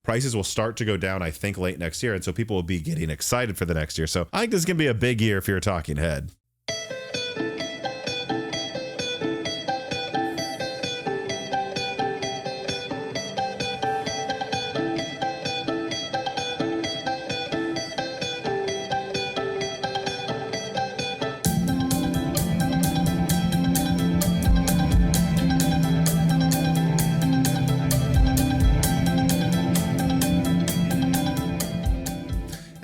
prices will start to go down, I think, late next year. And so people will be getting excited for the next year. So I think this is going to be a big year if you're a talking head.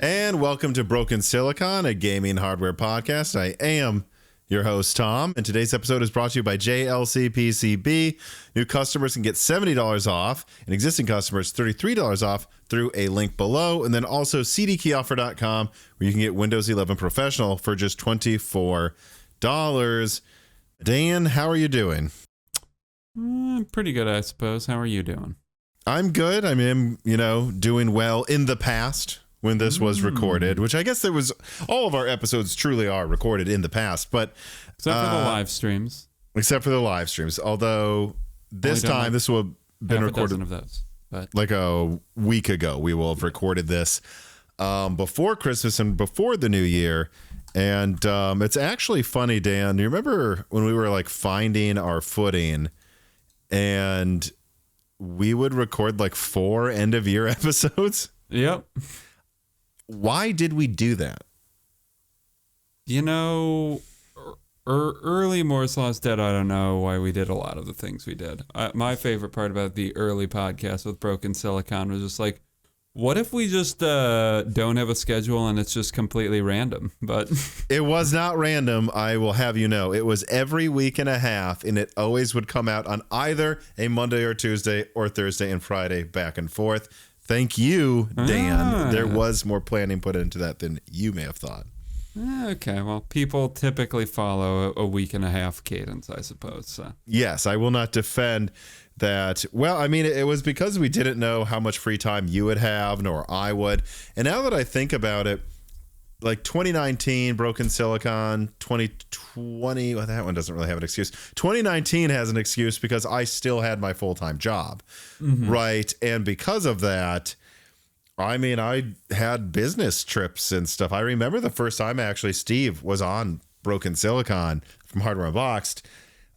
And welcome to Broken Silicon, a gaming hardware podcast. I am your host, Tom, and today's episode is brought to you by JLCPCB. New customers can get $70 off, and existing customers $33 off through a link below, and then also CDkeyoffer.com, where you can get Windows 11 Professional for just $24. Dan, how are you doing? Pretty good, I suppose. How are you doing? I'm good. I mean, doing well in the past. When this was recorded, which I guess there was, all of our episodes truly are recorded in the past, but except for the live streams. Except for the live streams, although this time this will have been recorded of those, but like a week ago. We will have recorded this before Christmas and before the new year, and it's actually funny, Dan. You remember when we were like finding our footing, and we would record like 4 end of year episodes? Yep. Why did we do that? Early Moore's Law's Dead, I don't know why we did a lot of the things we did. My favorite part about the early podcast with Broken Silicon was just like, what if we just don't have a schedule and it's just completely random? But it was not random, I will have you know. It was every week and a half, and it always would come out on either a Monday or Tuesday or Thursday and Friday, back and forth. Thank you, Dan. There was more planning put into that than you may have thought. Okay, well, people typically follow a week and a half cadence, I suppose. So. Yes, I will not defend that. Well, I mean, it was because we didn't know how much free time you would have, nor I would. And now that I think about it, like 2019, Broken Silicon, 2020, well, that one doesn't really have an excuse. 2019 has an excuse because I still had my full-time job, right? And because of that, I mean, I had business trips and stuff. I remember the first time actually Steve was on Broken Silicon from Hardware Unboxed.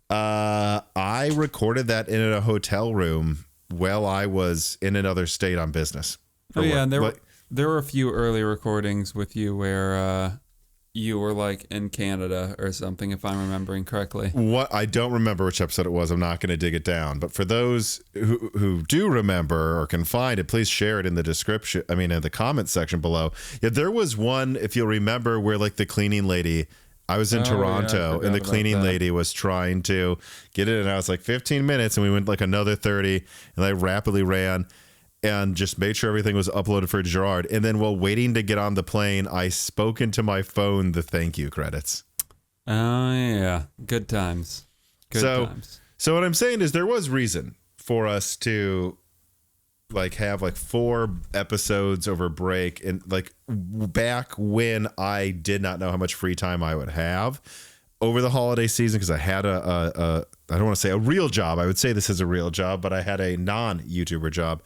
I recorded that in a hotel room while I was in another state on business. Oh, yeah, and there were a few early recordings with you where you were like in Canada or something, if I'm remembering correctly. What I don't remember which episode it was. I'm not going to dig it down. But for those who do remember or can find it, please share it in the description. I mean, in the comment section below. Yeah, there was one, if you'll remember, where like the cleaning lady. I was in Toronto, and the cleaning lady was trying to get it, and I was like 15 minutes, and we went like another 30, and I rapidly ran and just made sure everything was uploaded for Gerard. And then while waiting to get on the plane, I spoke into my phone the thank you credits. Oh, yeah. Good times. Good times. So what I'm saying is there was reason for us to like have like 4 episodes over break, and like back when I did not know how much free time I would have over the holiday season, because I had I don't want to say a real job. I would say this is a real job, but I had a non-YouTuber job.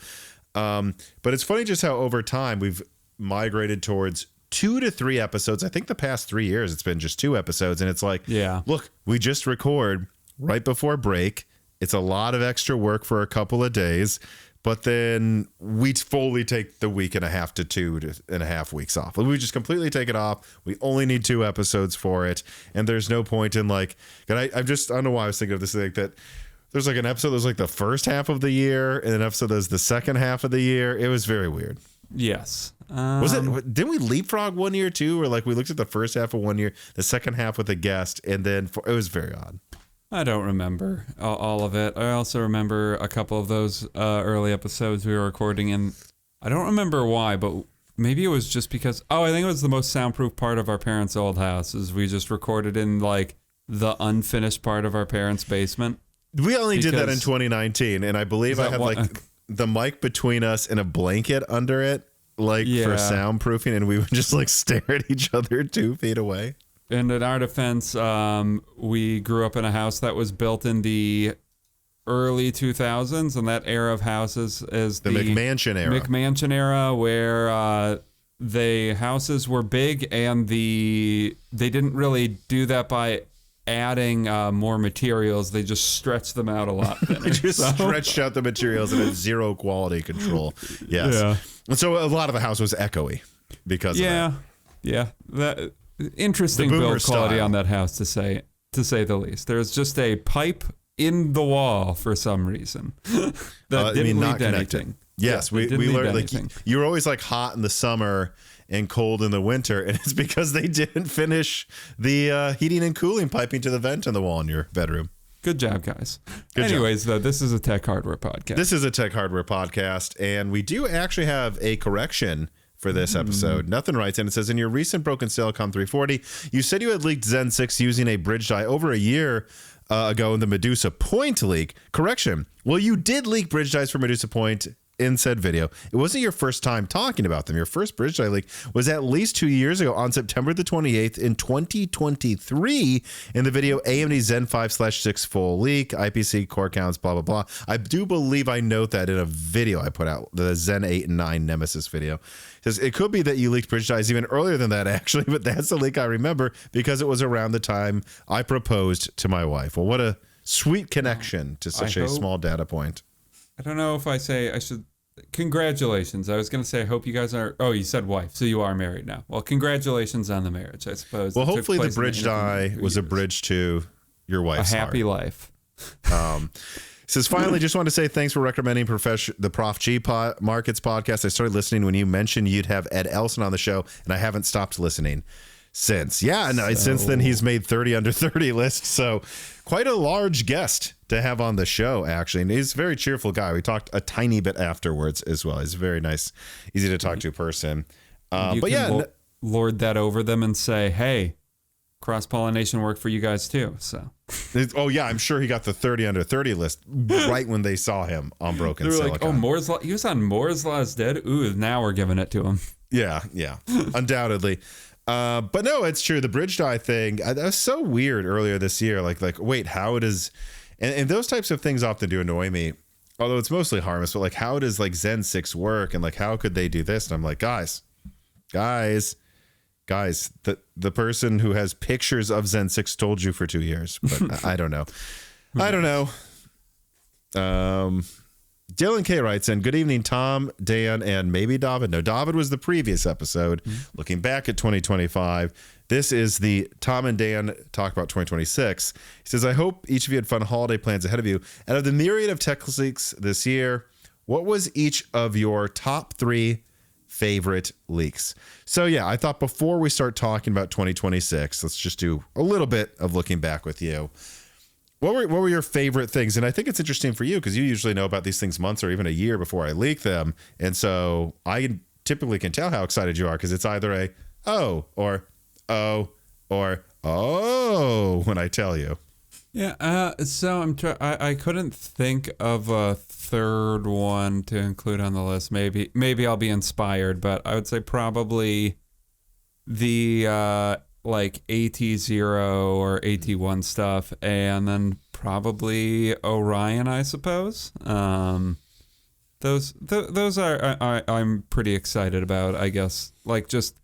But it's funny just how over time we've migrated towards 2 to 3 episodes. I think the past 3 years it's been just 2 episodes, and it's like, yeah, look, we just record right before break. It's a lot of extra work for a couple of days, but then we fully take the week and a half to 2.5 weeks off. We just completely take it off. We only need 2 episodes for it, and there's no point in like, and I don't know why I was thinking of this, like that there's like an episode that was like the first half of the year, and an episode that was the second half of the year. It was very weird. Yes. Didn't we leapfrog one year too, or like we looked at the first half of one year, the second half with a guest, and then it was very odd. I don't remember all of it. I also remember a couple of those early episodes we were recording, and I don't remember why, but maybe it was just because, I think it was the most soundproof part of our parents' old house, is we just recorded in like the unfinished part of our parents' basement. We only did that in 2019, and I believe I had like the mic between us and a blanket under it, like for soundproofing, and we would just like stare at each other 2 feet away. And in our defense, we grew up in a house that was built in the early 2000s, and that era of houses is The McMansion era. McMansion era, where the houses were big, and they didn't really do that by adding more materials. They just stretched them out a lot thinner. They just stretched out the materials and had zero quality control. Yes. Yeah. And so a lot of the house was echoey because of that. Yeah. That interesting The boomer build quality style. on that house, to say the least. There's just a pipe in the wall for some reason that didn't lead to anything. Yes, we learned like you were always like hot in the summer and cold in the winter, and it's because they didn't finish the heating and cooling piping to the vent in the wall in your bedroom. Good job, guys. Good Anyways, though, this is a tech hardware podcast. This is a tech hardware podcast, and we do actually have a correction for this episode. Nothing writes in. It says, in your recent broken Silicon 340, you said you had leaked Zen 6 using a bridge die over a year ago in the Medusa Point leak. Correction. Well, you did leak bridge dies for Medusa Point in said video. It wasn't your first time talking about them. Your first bridge die leak was at least 2 years ago on September the 28th in 2023 in the video AMD Zen 5/6 full leak, IPC core counts, blah, blah, blah. I do believe I note that in a video I put out, the Zen 8 and 9 Nemesis video. It says, it could be that you leaked bridge dies even earlier than that, actually, but that's the leak I remember because it was around the time I proposed to my wife. Well, what a sweet connection to such a small data point. I don't know if I should. Congratulations. I was going to say, I hope you guys are. Oh, you said wife, so you are married now. Well, congratulations on the marriage, I suppose. Well, hopefully the bridge die was a bridge to your wife's a happy life. Says, finally, just want to say thanks for recommending the Prof G Markets podcast. I started listening when you mentioned you'd have Ed Elson on the show, and I haven't stopped listening since. Yeah, and since then he's made 30 under 30 lists. So quite a large guest to have on the show, actually. And he's a very cheerful guy. We talked a tiny bit afterwards as well. He's a very nice, easy to talk to person. But yeah, lord that over them and say, hey, cross-pollination worked for you guys too. So, oh yeah, I'm sure he got the 30 under 30 list right when they saw him on Broken Silicon. Like, oh, Moore's Law. He was on Moore's Law is Dead. Ooh, now we're giving it to him. Yeah, undoubtedly. But no, it's true. The bridge die thing, that was so weird earlier this year. Like, wait, how it is, and those types of things often do annoy me. Although it's mostly harmless, but like, how does like Zen 6 work, and like, how could they do this? And I'm like, guys, the person who has pictures of Zen 6 told you for 2 years, but I don't know. Dylan K writes in, good evening, Tom, Dan, and maybe David. No, David was the previous episode. Looking back at 2025, this is the Tom and Dan talk about 2026. He says, I hope each of you had fun holiday plans ahead of you. Out of the myriad of tech leaks this year, what was each of your top 3 favorite leaks? So yeah, I thought before we start talking about 2026, let's just do a little bit of looking back with you. What were your favorite things? And I think it's interesting for you because you usually know about these things months or even a year before I leak them. And so I typically can tell how excited you are because it's either a oh or oh or oh when I tell you. Yeah. So I couldn't think of a third one to include on the list. Maybe I'll be inspired, but I would say probably the like AT0 or AT1 stuff, and then probably Orion, I suppose. Those are I'm pretty excited about, I guess. Like, just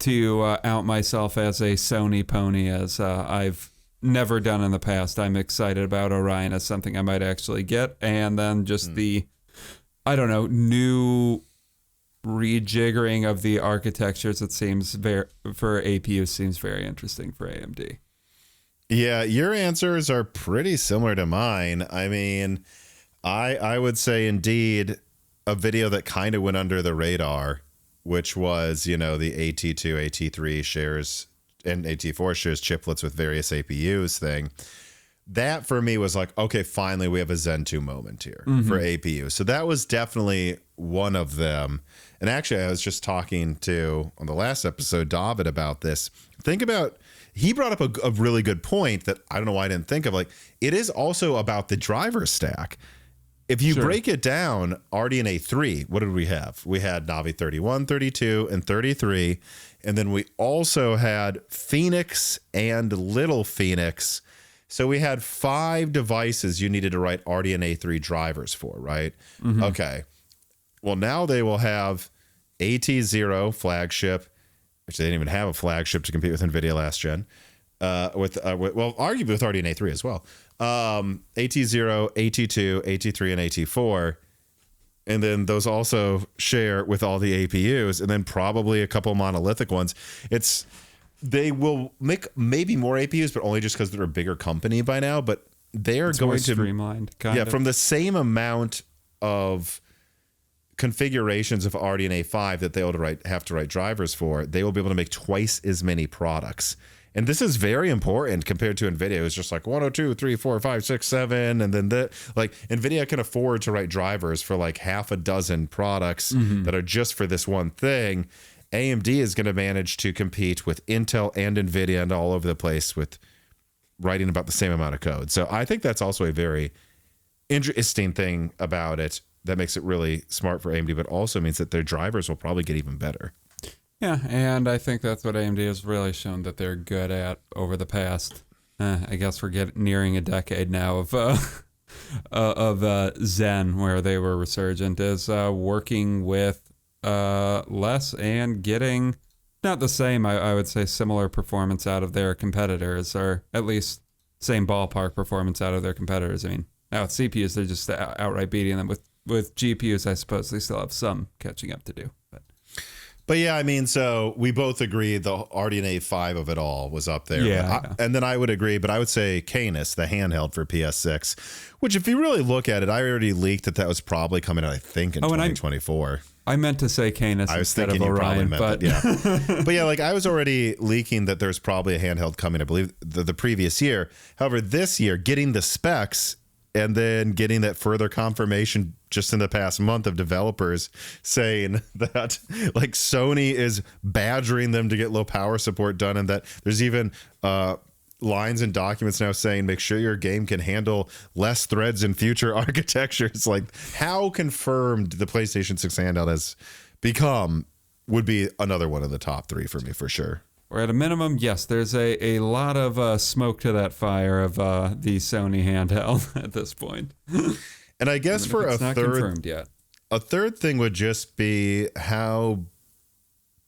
to out myself as a Sony pony, as I've never done in the past. I'm excited about Orion as something I might actually get, and then just the, I don't know, new rejiggering of the architectures. It seems for APU seems very interesting for AMD. Yeah, your answers are pretty similar to mine. I mean, I would say indeed a video that kind of went under the radar, which was, the AT2, AT3 shares and AT4 shares chiplets with various APUs thing. That for me was like, okay, finally we have a Zen 2 moment here for APU. So that was definitely one of them. And actually, I was just talking to, on the last episode, David about this. Think about, he brought up a really good point that I don't know why I didn't think of. Like, it is also about the driver stack. If you break it down, RDNA 3, what did we have? We had Navi 31, 32, and 33. And then we also had Phoenix and Little Phoenix So we had 5 devices you needed to write RDNA 3 drivers for, right? Okay. Well, now they will have AT0 flagship, which they didn't even have a flagship to compete with NVIDIA last gen. Arguably with RDNA 3 as well. AT0, AT2, AT3, and AT4. And then those also share with all the APUs, and then probably a couple monolithic ones. They will make maybe more APUs, but only just because they're a bigger company by now. But they are going to streamlined, from the same amount of configurations of RDNA 5 that they will have to write drivers for. They will be able to make twice as many products. And this is very important compared to NVIDIA. It's just like 1, 2, 3, 4, 5, 6, 7. And then NVIDIA can afford to write drivers for like half a dozen products that are just for this one thing. AMD is going to manage to compete with Intel and NVIDIA and all over the place with writing about the same amount of code. So I think that's also a very interesting thing about it that makes it really smart for AMD, but also means that their drivers will probably get even better. Yeah, and I think that's what AMD has really shown that they're good at over the past, I guess we're nearing a decade now of Zen, where they were resurgent, is working with less and getting not the same, I would say similar performance out of their competitors, or at least same ballpark performance out of their competitors. I mean, now with CPUs, they're just outright beating them. With GPUs, I suppose they still have some catching up to do. But yeah, I mean, so we both agree the RDNA 5 of it all was up there. Yeah. And then I would agree, but I would say Canis, the handheld for PS6, which if you really look at it, I already leaked that was probably coming out, I think, in 2024. I meant to say Canis instead of Orion, but yeah. But yeah, like I was already leaking that there's probably a handheld coming, I believe, the previous year. However, this year, getting the specs and then getting that further confirmation just in the past month of developers saying that like Sony is badgering them to get low power support done, and that there's even lines and documents now saying make sure your game can handle less threads in future architectures. Like how confirmed the PlayStation 6 handheld has become would be another one of the top 3 for me for sure. Or at a minimum, yes, there's a lot of smoke to that fire of the Sony handheld at this point. And I guess for it's not confirmed yet. A third thing would just be how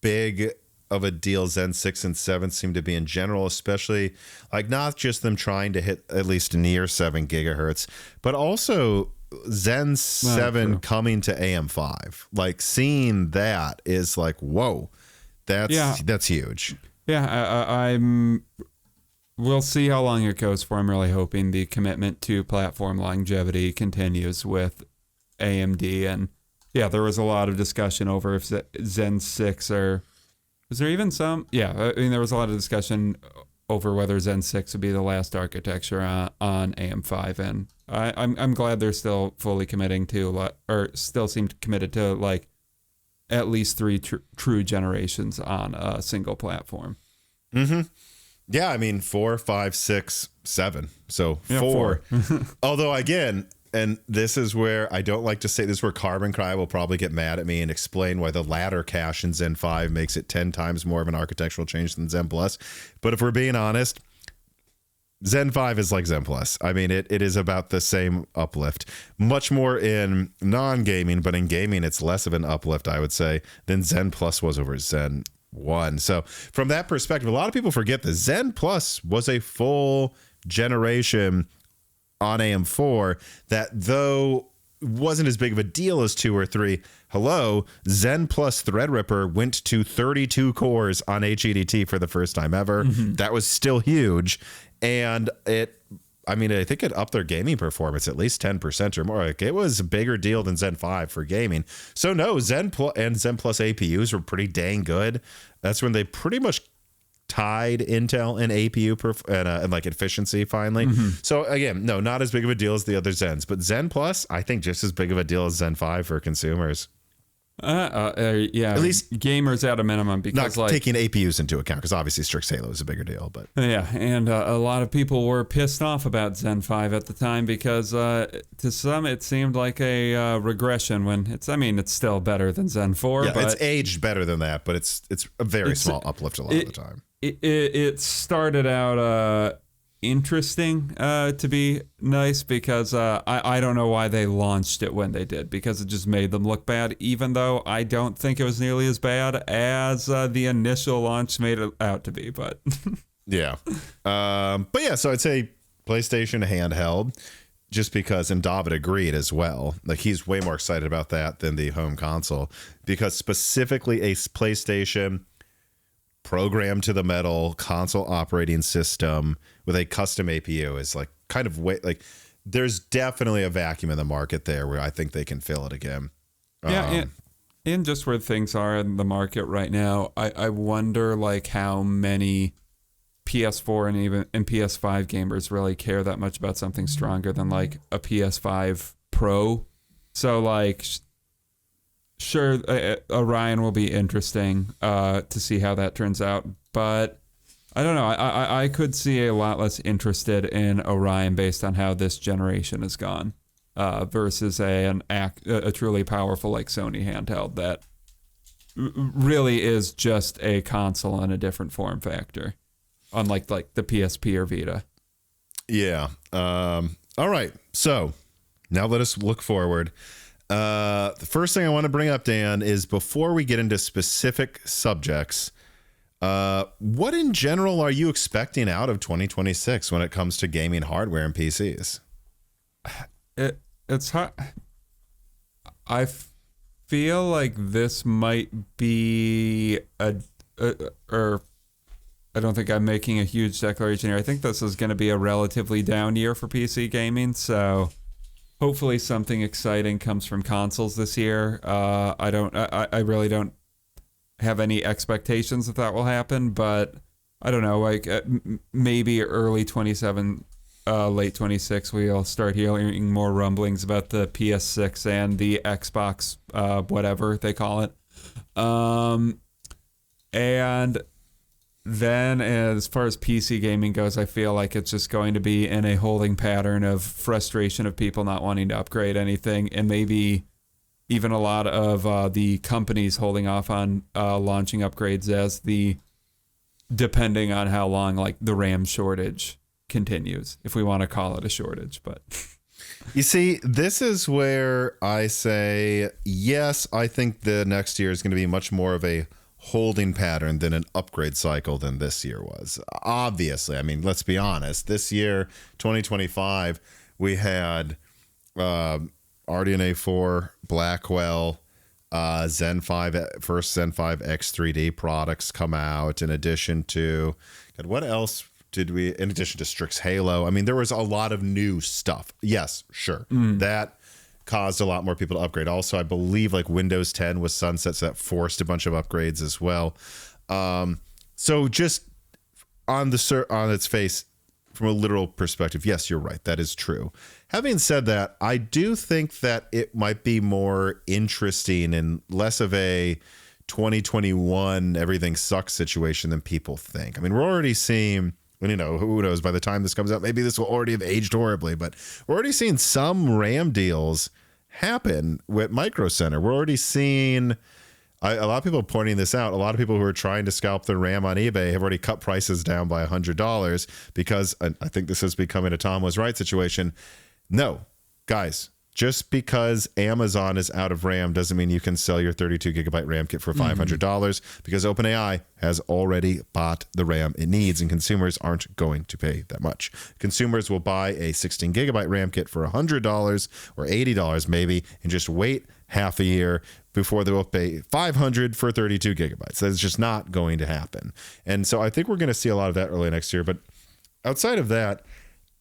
big of a deal Zen 6 and 7 seem to be in general, especially like not just them trying to hit at least near 7 gigahertz, but also Zen 7 coming to AM5. Like seeing that is like, whoa, that's huge. Yeah, we'll see how long it goes for. I'm really hoping the commitment to platform longevity continues with AMD. And yeah, there was a lot of discussion over if Zen 6 or was there even some? Yeah, I mean, there was a lot of discussion over whether Zen 6 would be the last architecture on AM5. And I'm glad they're still fully committing to, or still seem committed to like at least 3 true generations on a single platform. Yeah, I mean 4, 5, 6, 7. So yeah, 4. Although again, and this is where I don't like to say this, where Carbon Cry will probably get mad at me and explain why the ladder cache in Zen 5 makes it 10 times more of an architectural change than Zen Plus. But if we're being honest, Zen 5 is like Zen Plus. I mean, it is about the same uplift. Much more in non-gaming, but in gaming, it's less of an uplift, I would say, than Zen Plus was over Zen 1. So from that perspective, a lot of people forget that Zen Plus was a full generation on AM4 that, though wasn't as big of a deal as 2 or 3, Zen Plus Threadripper went to 32 cores on HEDT for the first time ever. That was still huge. And I think it upped their gaming performance at least 10% or more. Like it was a bigger deal than Zen 5 for gaming. So no, Zen Plus and Zen Plus APUs were pretty dang good. That's when they pretty much tied Intel in APU and like efficiency finally. So again, no, not as big of a deal as the other Zens, but Zen Plus, I think just as big of a deal as Zen 5 for consumers. Yeah, at least gamers at a minimum, because not taking APUs into account, because obviously Strix Halo is a bigger deal. But yeah, and a lot of people were pissed off about Zen 5 at the time because to some it seemed like a regression when it's still better than Zen 4. Yeah, but it's aged better than that, but it's a very small uplift a lot of the time. It started out interesting to be nice because I don't know why they launched it when they did, because it just made them look bad, even though I don't think it was nearly as bad as the initial launch made it out to be. But yeah. But yeah, so I'd say PlayStation handheld, just because, and David agreed as well. Like, he's way more excited about that than the home console, because specifically a PlayStation programmed to the metal console operating system with a custom APU is like kind of way, like, there's definitely a vacuum in the market there where I think they can fill it again. Yeah, and just where things are in the market right now, I wonder like how many PS4 and PS5 gamers really care that much about something stronger than like a PS5 Pro. So like, sure, Orion will be interesting to see how that turns out, but I don't know. I could see a lot less interested in Orion based on how this generation has gone versus a truly powerful like Sony handheld that really is just a console in a different form factor, unlike like the PSP or Vita. Yeah. All right. So now let us look forward. The first thing I want to bring up, Dan, is before we get into specific subjects, what in general are you expecting out of 2026 when it comes to gaming hardware and PCs? It's hard. I feel like this might be or I don't think I'm making a huge declaration here. I think this is going to be a relatively down year for PC gaming, so hopefully something exciting comes from consoles this year. I really don't have any expectations that will happen, but I don't know, like maybe early 27, late 26, we'll start hearing more rumblings about the PS6 and the Xbox, whatever they call it. And then as far as PC gaming goes, I feel like it's just going to be in a holding pattern of frustration of people not wanting to upgrade anything, and maybe even a lot of the companies holding off on launching upgrades as depending on how long like the RAM shortage continues, if we want to call it a shortage. But you see, this is where I say, yes, I think the next year is going to be much more of a holding pattern than an upgrade cycle than this year was. Obviously, I mean, let's be honest. This year, 2025, we had RDNA 4, Blackwell, Zen 5, first Zen 5 X3D products come out, in addition to, God, what else did we, in addition to Strix Halo? I mean, there was a lot of new stuff. Yes, sure. That caused a lot more people to upgrade. Also, I believe like Windows 10 was sunset, so that forced a bunch of upgrades as well. So just on its face, from a literal perspective, yes, you're right. That is true. Having said that, I do think that it might be more interesting and less of a 2021 everything sucks situation than people think. I mean, we're already seeing, you know, who knows, by the time this comes out, maybe this will already have aged horribly, but we're already seeing some RAM deals happen with Micro Center. We're already seeing a lot of people pointing this out. A lot of people who are trying to scalp their RAM on eBay have already cut prices down by $100 because I think this is becoming a Tom was right situation. No, guys, just because Amazon is out of RAM doesn't mean you can sell your 32 gigabyte RAM kit for $500 because OpenAI has already bought the RAM it needs, and consumers aren't going to pay that much. Consumers will buy a 16 gigabyte RAM kit for $100 or $80 maybe, and just wait half a year before they will pay $500 for 32 gigabytes. That's just not going to happen. And so I think we're going to see a lot of that early next year. But outside of that,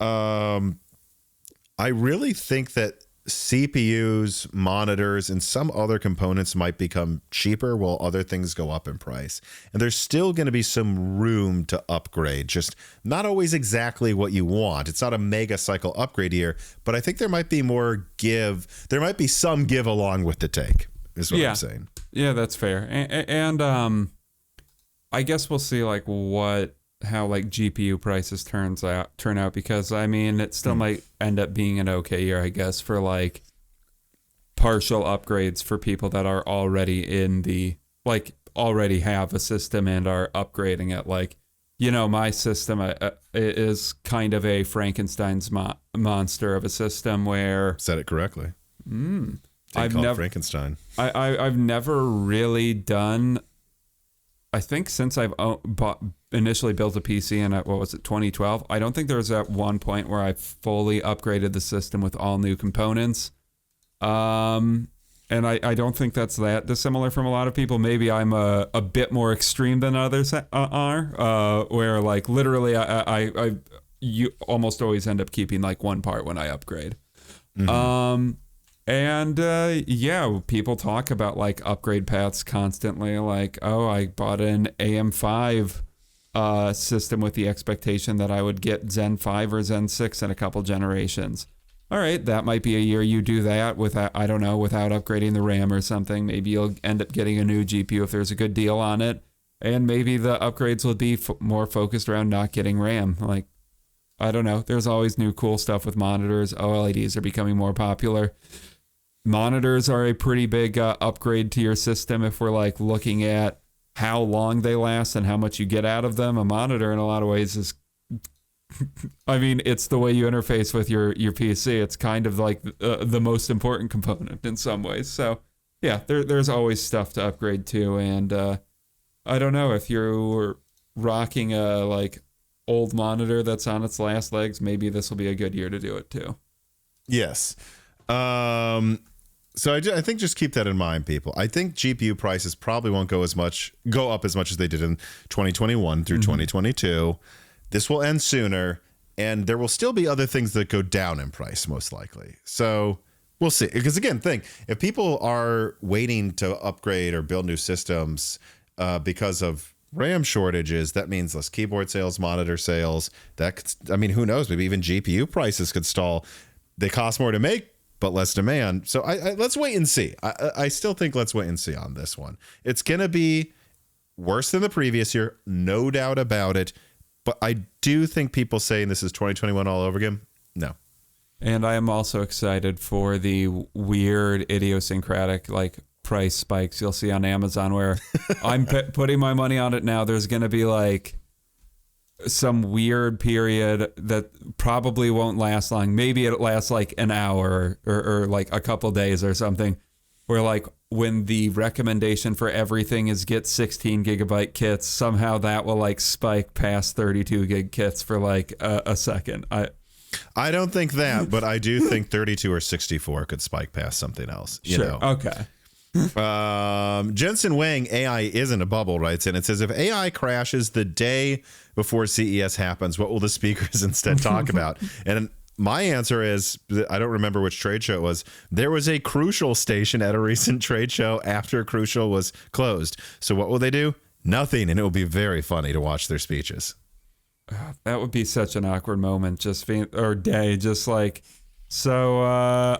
I really think that CPUs, monitors, and some other components might become cheaper while other things go up in price. And there's still going to be some room to upgrade, just not always exactly what you want. It's not a mega cycle upgrade year, but I think there might be more give. There might be some give along with the take, is what I'm saying. Yeah, that's fair. And I guess we'll see like how like GPU prices turn out, because I mean it still might end up being an okay year, I guess, for like partial upgrades for people that are already already have a system and are upgrading it. Like my system is kind of a Frankenstein's monster of a system where... Said it correctly. I've never Frankenstein. I've never really done... I think since I've initially built a PC in, 2012, I don't think there was at one point where I fully upgraded the system with all new components. And I don't think that's that dissimilar from a lot of people. Maybe I'm a bit more extreme than others are, where like literally you almost always end up keeping like one part when I upgrade. People talk about like upgrade paths constantly. Like, oh, I bought an AM5 system with the expectation that I would get Zen 5 or Zen 6 in a couple generations. All right, that might be a year you do that without upgrading the RAM or something. Maybe you'll end up getting a new GPU if there's a good deal on it. And maybe the upgrades will be more focused around not getting RAM. Like, I don't know. There's always new cool stuff with monitors. OLEDs are becoming more popular. Monitors are a pretty big upgrade to your system if we're like looking at how long they last and how much you get out of them. A monitor in a lot of ways is, I mean, it's the way you interface with your PC. It's kind of like the most important component in some ways. So yeah, there's always stuff to upgrade to. And I don't know, if you're rocking a like old monitor that's on its last legs, maybe this will be a good year to do it too. Yes. So I think just keep that in mind, people. I think GPU prices probably won't go up as much as they did in 2021 through 2022. This will end sooner, and there will still be other things that go down in price, most likely. So we'll see. Because again, if people are waiting to upgrade or build new systems because of RAM shortages, that means less keyboard sales, monitor sales. Who knows? Maybe even GPU prices could stall. They cost more to make, but less demand. So let's wait and see. I still think let's wait and see on this one. It's going to be worse than the previous year, no doubt about it. But I do think people saying this is 2021 all over again, no. And I am also excited for the weird idiosyncratic like price spikes you'll see on Amazon where I'm putting my money on it now. There's going to be like some weird period that probably won't last long. Maybe it lasts like an hour or like a couple days or something, where like when the recommendation for everything is get 16 gigabyte kits, somehow that will like spike past 32 gig kits for like a second. I don't think that, but I do think 32 or 64 could spike past something else. You know? Okay. Jensen Wang, AI isn't a bubble, writes in. It says, if AI crashes the day before CES happens, what will the speakers instead talk about? And my answer is, I don't remember which trade show it was. There was a Crucial station at a recent trade show after Crucial was closed. So what will they do? Nothing. And it will be very funny to watch their speeches. That would be such an awkward moment, just like, so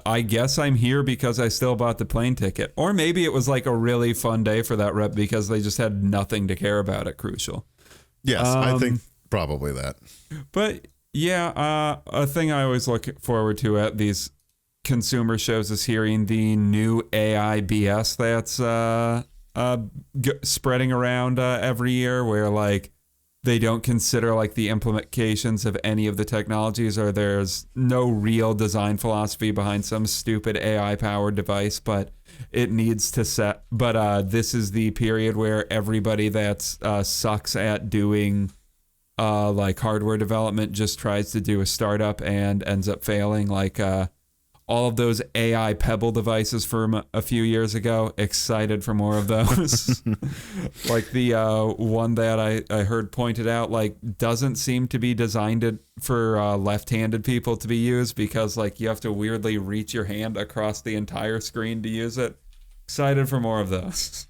I guess I'm here because I still bought the plane ticket. Or maybe it was like a really fun day for that rep because they just had nothing to care about at Crucial. Yes, I think probably that. But yeah, a thing I always look forward to at these consumer shows is hearing the new AI BS that's spreading around every year, where like they don't consider like the implications of any of the technologies, or there's no real design philosophy behind some stupid AI powered device, but it needs to set. But this is the period where everybody that's sucks at doing like hardware development just tries to do a startup and ends up failing. Like all of those AI Pebble devices from a few years ago. Excited for more of those. Like the one that I heard pointed out, like doesn't seem to be designed for left-handed people to be used, because like you have to weirdly reach your hand across the entire screen to use it. Excited for more of those.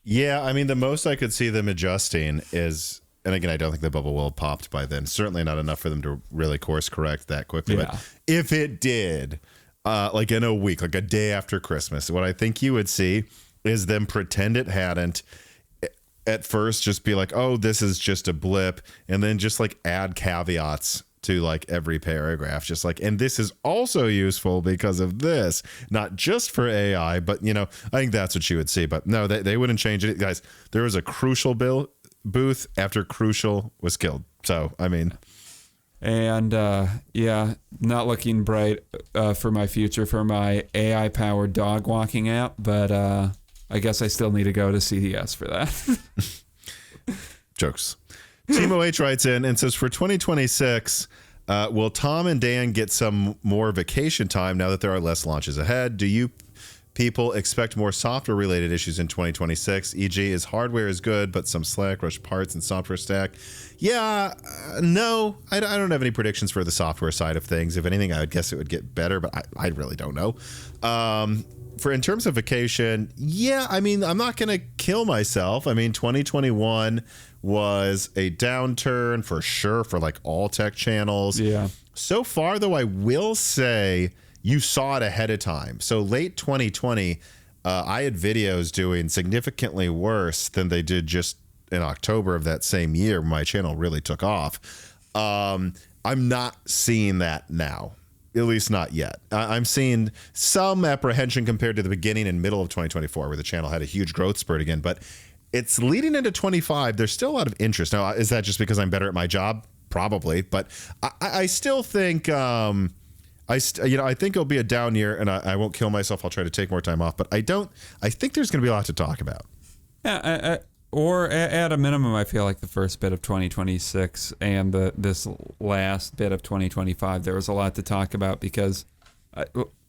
Yeah, I mean, the most I could see them adjusting is, and again, I don't think the bubble will have popped by then. Certainly not enough for them to really course correct that quickly. Yeah. But if it did, like in a week, like a day after Christmas, what I think you would see is them pretend it hadn't. At first, just be like, oh, this is just a blip. And then just like add caveats to like every paragraph, just like, and this is also useful because of this, not just for AI, but you know, I think that's what you would see. But no, they wouldn't change it, guys. There was a Crucial booth after Crucial was killed. So, I mean. And yeah, not looking bright for my future for my AI-powered dog walking app, but I guess I still need to go to CDS for that. Jokes. Timo H writes in and says, for 2026, will Tom and Dan get some more vacation time now that there are less launches ahead? Do you people expect more software-related issues in 2026? E.g., is hardware is good, but some slack, rush parts, and software stack? Yeah, no, I don't have any predictions for the software side of things. If anything, I would guess it would get better, but I really don't know. In terms of vacation, yeah, I mean, I'm not going to kill myself. I mean, 2021 was a downturn for sure for like all tech channels. Yeah. So far, though, I will say you saw it ahead of time. So late 2020, I had videos doing significantly worse than they did just in October of that same year. My channel really took off. I'm not seeing that now, at least not yet. I'm seeing some apprehension compared to the beginning and middle of 2024, where the channel had a huge growth spurt again. But it's leading into 25. There's still a lot of interest. Now, is that just because I'm better at my job? Probably. But I still think... I think it'll be a down year, and I won't kill myself. I'll try to take more time off, but I think there's going to be a lot to talk about. Yeah, or at a minimum, I feel like the first bit of 2026 and this last bit of 2025, there was a lot to talk about because,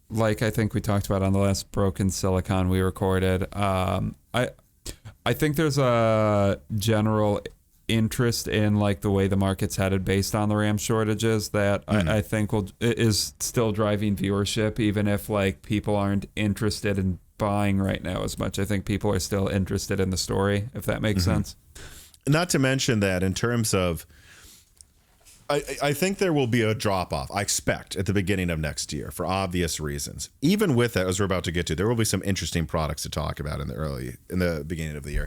like I think we talked about on the last Broken Silicon we recorded, I think there's a general interest in like the way the market's headed based on the RAM shortages that I think is still driving viewership, even if like people aren't interested in buying right now as much. I think people are still interested in the story, if that makes sense. Not to mention that in terms of, I think there will be a drop off, I expect, at the beginning of next year for obvious reasons. Even with that, as we're about to get to, there will be some interesting products to talk about in the beginning of the year.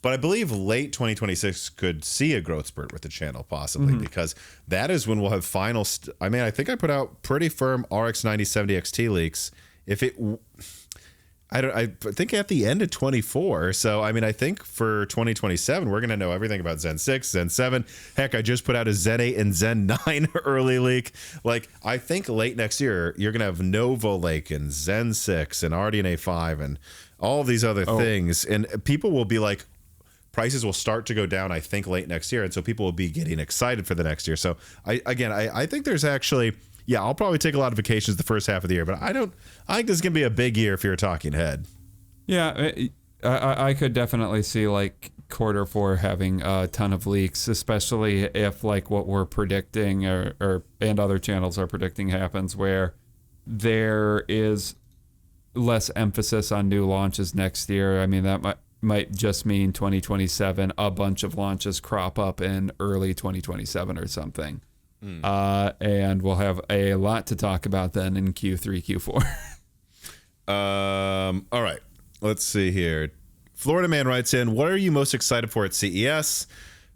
But I believe late 2026 could see a growth spurt with the channel, possibly, because that is when we'll have final. I think I put out pretty firm RX 9070 XT leaks. I think at the end of 24. So, I think for 2027, we're going to know everything about Zen 6, Zen 7. Heck, I just put out a Zen 8 and Zen 9 early leak. Like, I think late next year, you're going to have Nova Lake and Zen 6 and RDNA 5 and all these other things. And people will be like, prices will start to go down, I think, late next year. And so people will be getting excited for the next year. So, I think there's actually... Yeah, I'll probably take a lot of vacations the first half of the year, but I think this is going to be a big year if you're a talking head. Yeah, I could definitely see like quarter four having a ton of leaks, especially if like what we're predicting and other channels are predicting happens, where there is less emphasis on new launches next year. I mean, that might just mean 2027, a bunch of launches crop up in early 2027 or something. And we'll have a lot to talk about then in Q3, Q4. All right. Let's see here. Florida Man writes in, what are you most excited for at CES?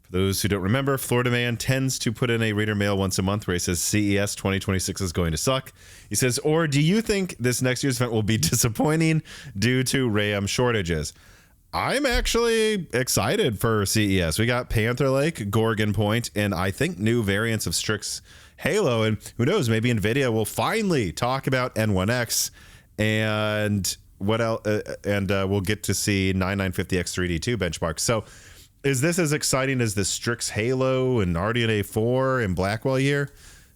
For those who don't remember, Florida Man tends to put in a reader mail once a month where he says CES 2026 is going to suck. He says, or do you think this next year's event will be disappointing due to RAM shortages? I'm actually excited for CES. We got Panther Lake, Gorgon Point, and I think new variants of Strix Halo. And who knows, maybe Nvidia will finally talk about N1X and what else. We'll get to see 9950X3D2 benchmarks. So is this as exciting as the Strix Halo and RDNA 4 and Blackwell year?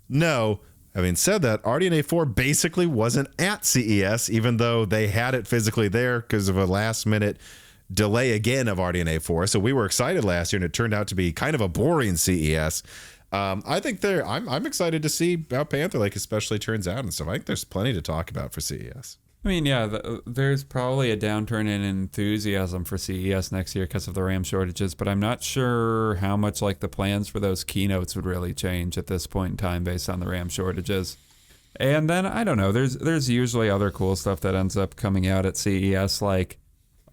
No. Having said that, RDNA 4 basically wasn't at CES, even though they had it physically there because of a last minute delay again of RDNA 4. So we were excited last year, and it turned out to be kind of a boring CES. I think I'm excited to see how Panther Lake especially turns out and stuff. I think there's plenty to talk about for CES. I mean, yeah, there's probably a downturn in enthusiasm for CES next year because of the RAM shortages, but I'm not sure how much like the plans for those keynotes would really change at this point in time based on the RAM shortages. And then I don't know. There's usually other cool stuff that ends up coming out at CES, like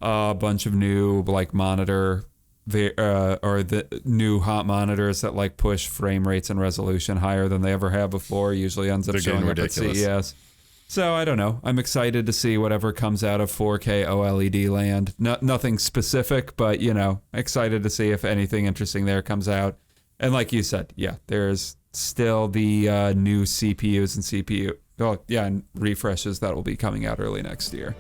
a bunch of new like monitor or the new hot monitors that like push frame rates and resolution higher than they ever have before. Usually ends up showing up at CES. So I don't know. I'm excited to see whatever comes out of 4K OLED land. Nothing specific, but excited to see if anything interesting there comes out. And like you said, yeah, there's still the new CPUs and refreshes that will be coming out early next year.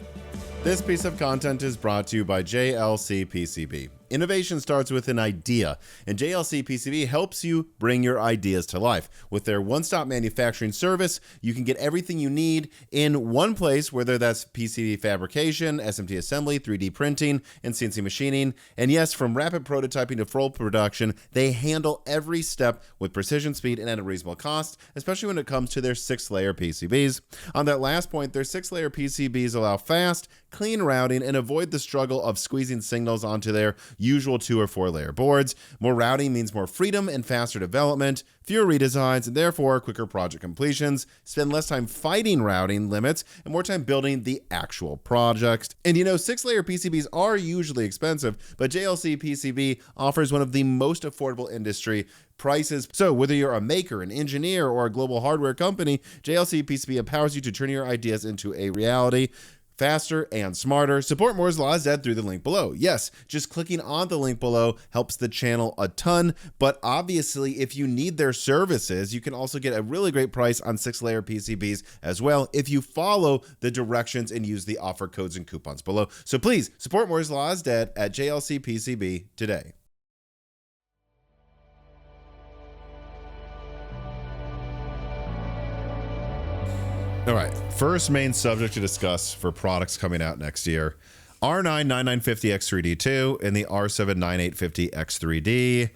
This piece of content is brought to you by JLC PCB. Innovation starts with an idea, and JLC PCB helps you bring your ideas to life. With their one-stop manufacturing service, you can get everything you need in one place, whether that's PCB fabrication, SMT assembly, 3D printing, and CNC machining. And yes, from rapid prototyping to full production, they handle every step with precision, speed, and at a reasonable cost, especially when it comes to their 6-layer PCBs. On that last point, their 6-layer PCBs allow fast, clean routing and avoid the struggle of squeezing signals onto their usual 2 or 4 layer boards. More routing means more freedom and faster development, fewer redesigns, and therefore quicker project completions. Spend less time fighting routing limits and more time building the actual project. And 6-layer PCBs are usually expensive, but JLC PCB offers one of the most affordable industry prices. So whether you're a maker, an engineer, or a global hardware company, JLC PCB empowers you to turn your ideas into a reality. Faster and smarter. Support Moore's Law is through the link below. Yes, just clicking on the link below helps the channel a ton, but obviously if you need their services, you can also get a really great price on 6-layer PCBs as well if you follow the directions and use the offer codes and coupons below. So please support Moore's Law is Dead at JLC PCB today. All right, first main subject to discuss for products coming out next year, R9 9950X3D2 and the R7 9850X3D.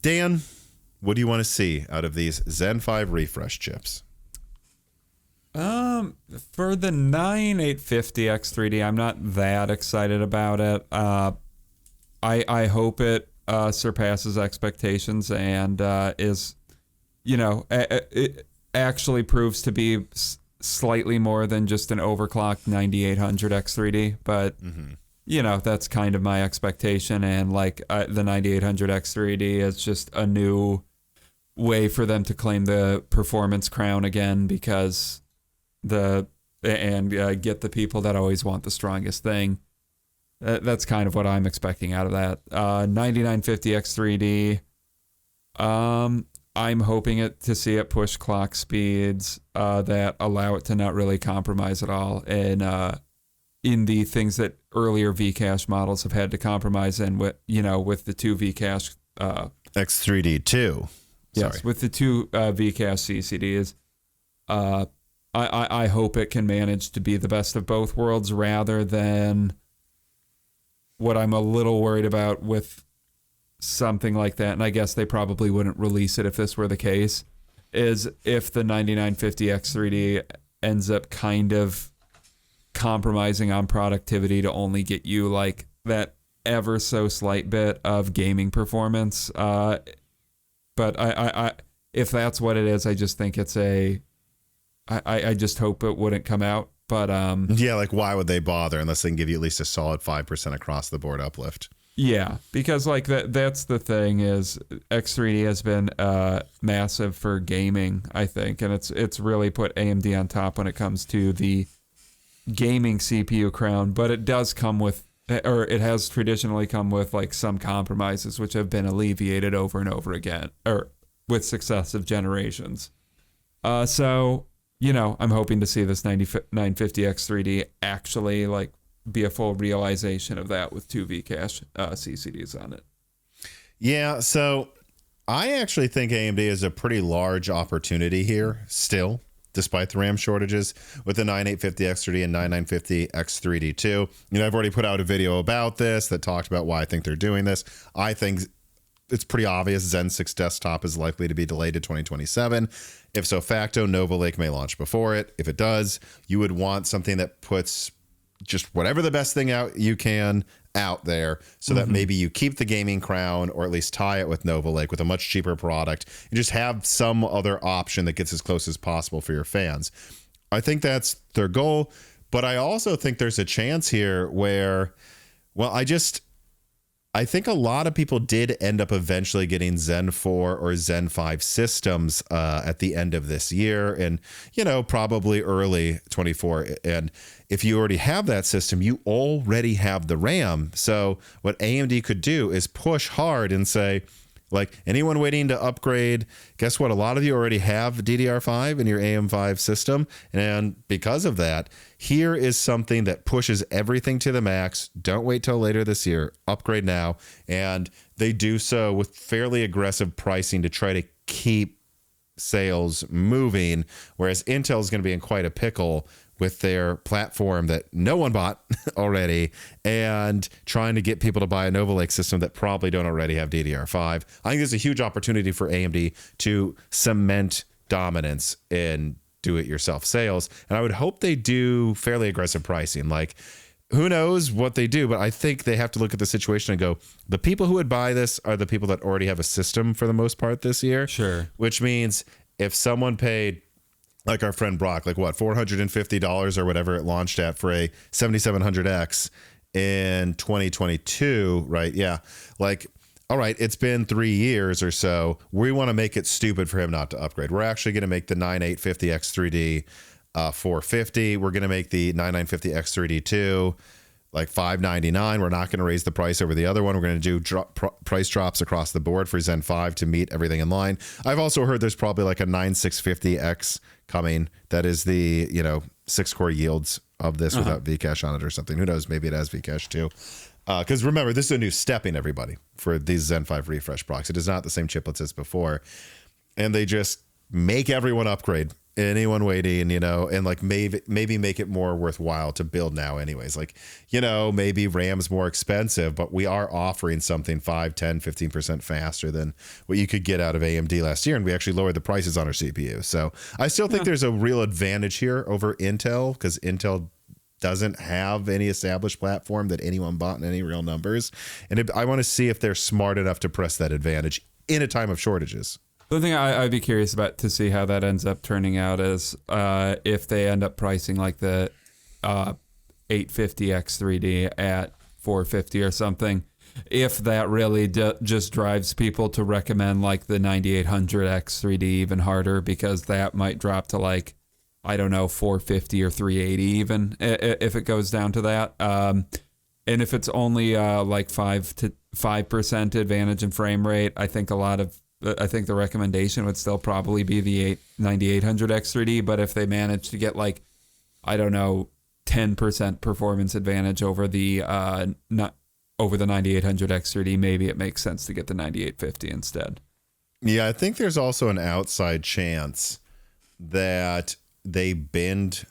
Dan, what do you want to see out of these Zen 5 refresh chips? For the 9850X3D, I'm not that excited about it. I hope it surpasses expectations and is, it actually proves to be slightly more than just an overclocked 9800 X3D, but that's kind of my expectation. And the 9800 X3D is just a new way for them to claim the performance crown again, because get the people that always want the strongest thing. That's kind of what I'm expecting out of that 9950 X3D. I'm hoping to see it push clock speeds that allow it to not really compromise at all in the things that earlier Vcache models have had to compromise in with the 2 Vcache X3D2. Yes, with the 2 Vcache CCDs. I hope it can manage to be the best of both worlds rather than what I'm a little worried about with something like that, and I guess they probably wouldn't release it if this were the case, is if the 9950 X3D ends up kind of compromising on productivity to only get you that ever so slight bit of gaming performance. But I if that's what it is, I just think it's I just hope it wouldn't come out. But why would they bother unless they can give you at least a solid 5% across the board uplift? Yeah, because that's the thing is X3D has been massive for gaming, I think, and it's really put AMD on top when it comes to the gaming CPU crown, but it does come with, or it has traditionally come with some compromises which have been alleviated over and over again, or with successive generations. So, I'm hoping to see this 9950 X3D actually be a full realization of that with 2 Vcache CCDs on it. Yeah, so I actually think AMD is a pretty large opportunity here still, despite the RAM shortages, with the 9850 X3D and 9950 X3D2. I've already put out a video about this that talked about why I think they're doing this. I think it's pretty obvious Zen 6 desktop is likely to be delayed to 2027. If so facto, Nova Lake may launch before it. If it does, you would want something that puts just whatever the best thing you can out there so that maybe you keep the gaming crown or at least tie it with Nova Lake with a much cheaper product and just have some other option that gets as close as possible for your fans. I think that's their goal, but I also think there's a chance here where, well, I I think a lot of people did end up eventually getting Zen 4 or Zen 5 systems at the end of this year and, probably early 24. And if you already have that system, you already have the RAM. So what AMD could do is push hard and say, like, anyone waiting to upgrade, guess what? A lot of you already have DDR5 in your AM5 system. And because of that, here is something that pushes everything to the max. Don't wait till later this year. Upgrade now. And they do so with fairly aggressive pricing to try to keep sales moving, whereas Intel is going to be in quite a pickle with their platform that no one bought already and trying to get people to buy a Nova Lake system that probably don't already have DDR5. I think there's a huge opportunity for AMD to cement dominance in do-it-yourself sales, and I would hope they do fairly aggressive pricing. Like, who knows what they do, but I think they have to look at the situation and go, the people who would buy this are the people that already have a system for the most part this year. Sure. Which means if someone paid, like our friend Brock, like what, $450 or whatever it launched at for a 7700X in 2022, right? Yeah. Like, all right, it's been 3 years or so. We want to make it stupid for him not to upgrade. We're actually going to make the 9850X3D 450. We're going to make the 9950X3D 2 like $599. We're not going to raise the price over the other one. We're going to do price drops across the board for Zen 5 to meet everything in line. I've also heard there's probably like a 9650X coming. That is the, 6-core yields of this without Vcache on it or something. Who knows? Maybe it has Vcache too. Because remember, this is a new stepping, everybody, for these Zen 5 refresh blocks. It is not the same chiplets as before. And they just make everyone upgrade. Anyone waiting, and like maybe make it more worthwhile to build now anyways. Like, maybe RAM's more expensive, but we are offering something 5, 10, 15% faster than what you could get out of AMD last year. And we actually lowered the prices on our CPU. So I still think there's a real advantage here over Intel, because Intel doesn't have any established platform that anyone bought in any real numbers. And I want to see if they're smart enough to press that advantage in a time of shortages. The thing I'd be curious about to see how that ends up turning out is if they end up pricing like the 850X3D at $450 or something, if that really just drives people to recommend like the 9800X3D even harder, because that might drop to like, I don't know, $450 or $380 even if it goes down to that. And if it's only like 5% advantage in frame rate, I think the recommendation would still probably be the 9800X3D, but if they manage to get like, I don't know, 10% performance advantage over the 9800X3D, maybe it makes sense to get the 9850 instead. Yeah, I think there's also an outside chance that they bend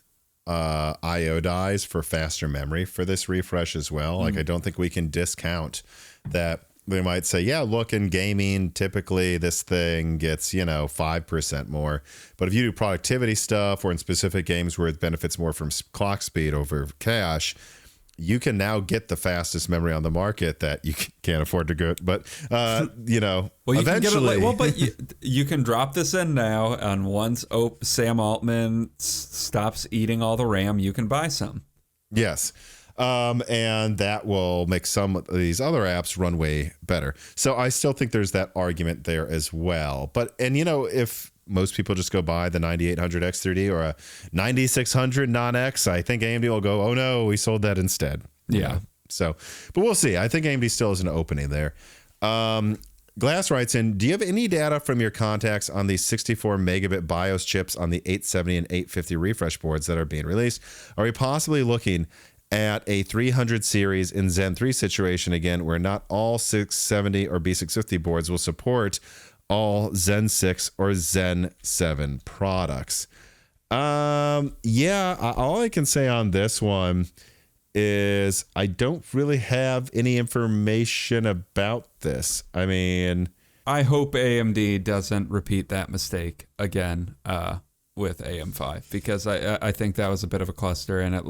IO dies for faster memory for this refresh as well. Like, I don't think we can discount that. They might say, yeah, look, in gaming, typically this thing gets, 5% more. But if you do productivity stuff or in specific games where it benefits more from clock speed over cache, you can now get the fastest memory on the market that you can't afford to go. But, well, eventually. But you can drop this in now, and once Sam Altman stops eating all the RAM, you can buy some. Yes. And that will make some of these other apps run way better. So I still think there's that argument there as well. But, if most people just go buy the 9800X3D or a 9600 non-X, I think AMD will go, oh no, we sold that instead. Yeah. So, but we'll see. I think AMD still has an opening there. Glass writes in, do you have any data from your contacts on these 64 megabit BIOS chips on the 870 and 850 refresh boards that are being released? Are we possibly looking at a 300 series in Zen 3 situation again, where not all 670 or B650 boards will support all Zen 6 or Zen 7 products? Yeah, all I can say on this one is I don't really have any information about this. I mean, I hope AMD doesn't repeat that mistake again with AM5, because I think that was a bit of a cluster, and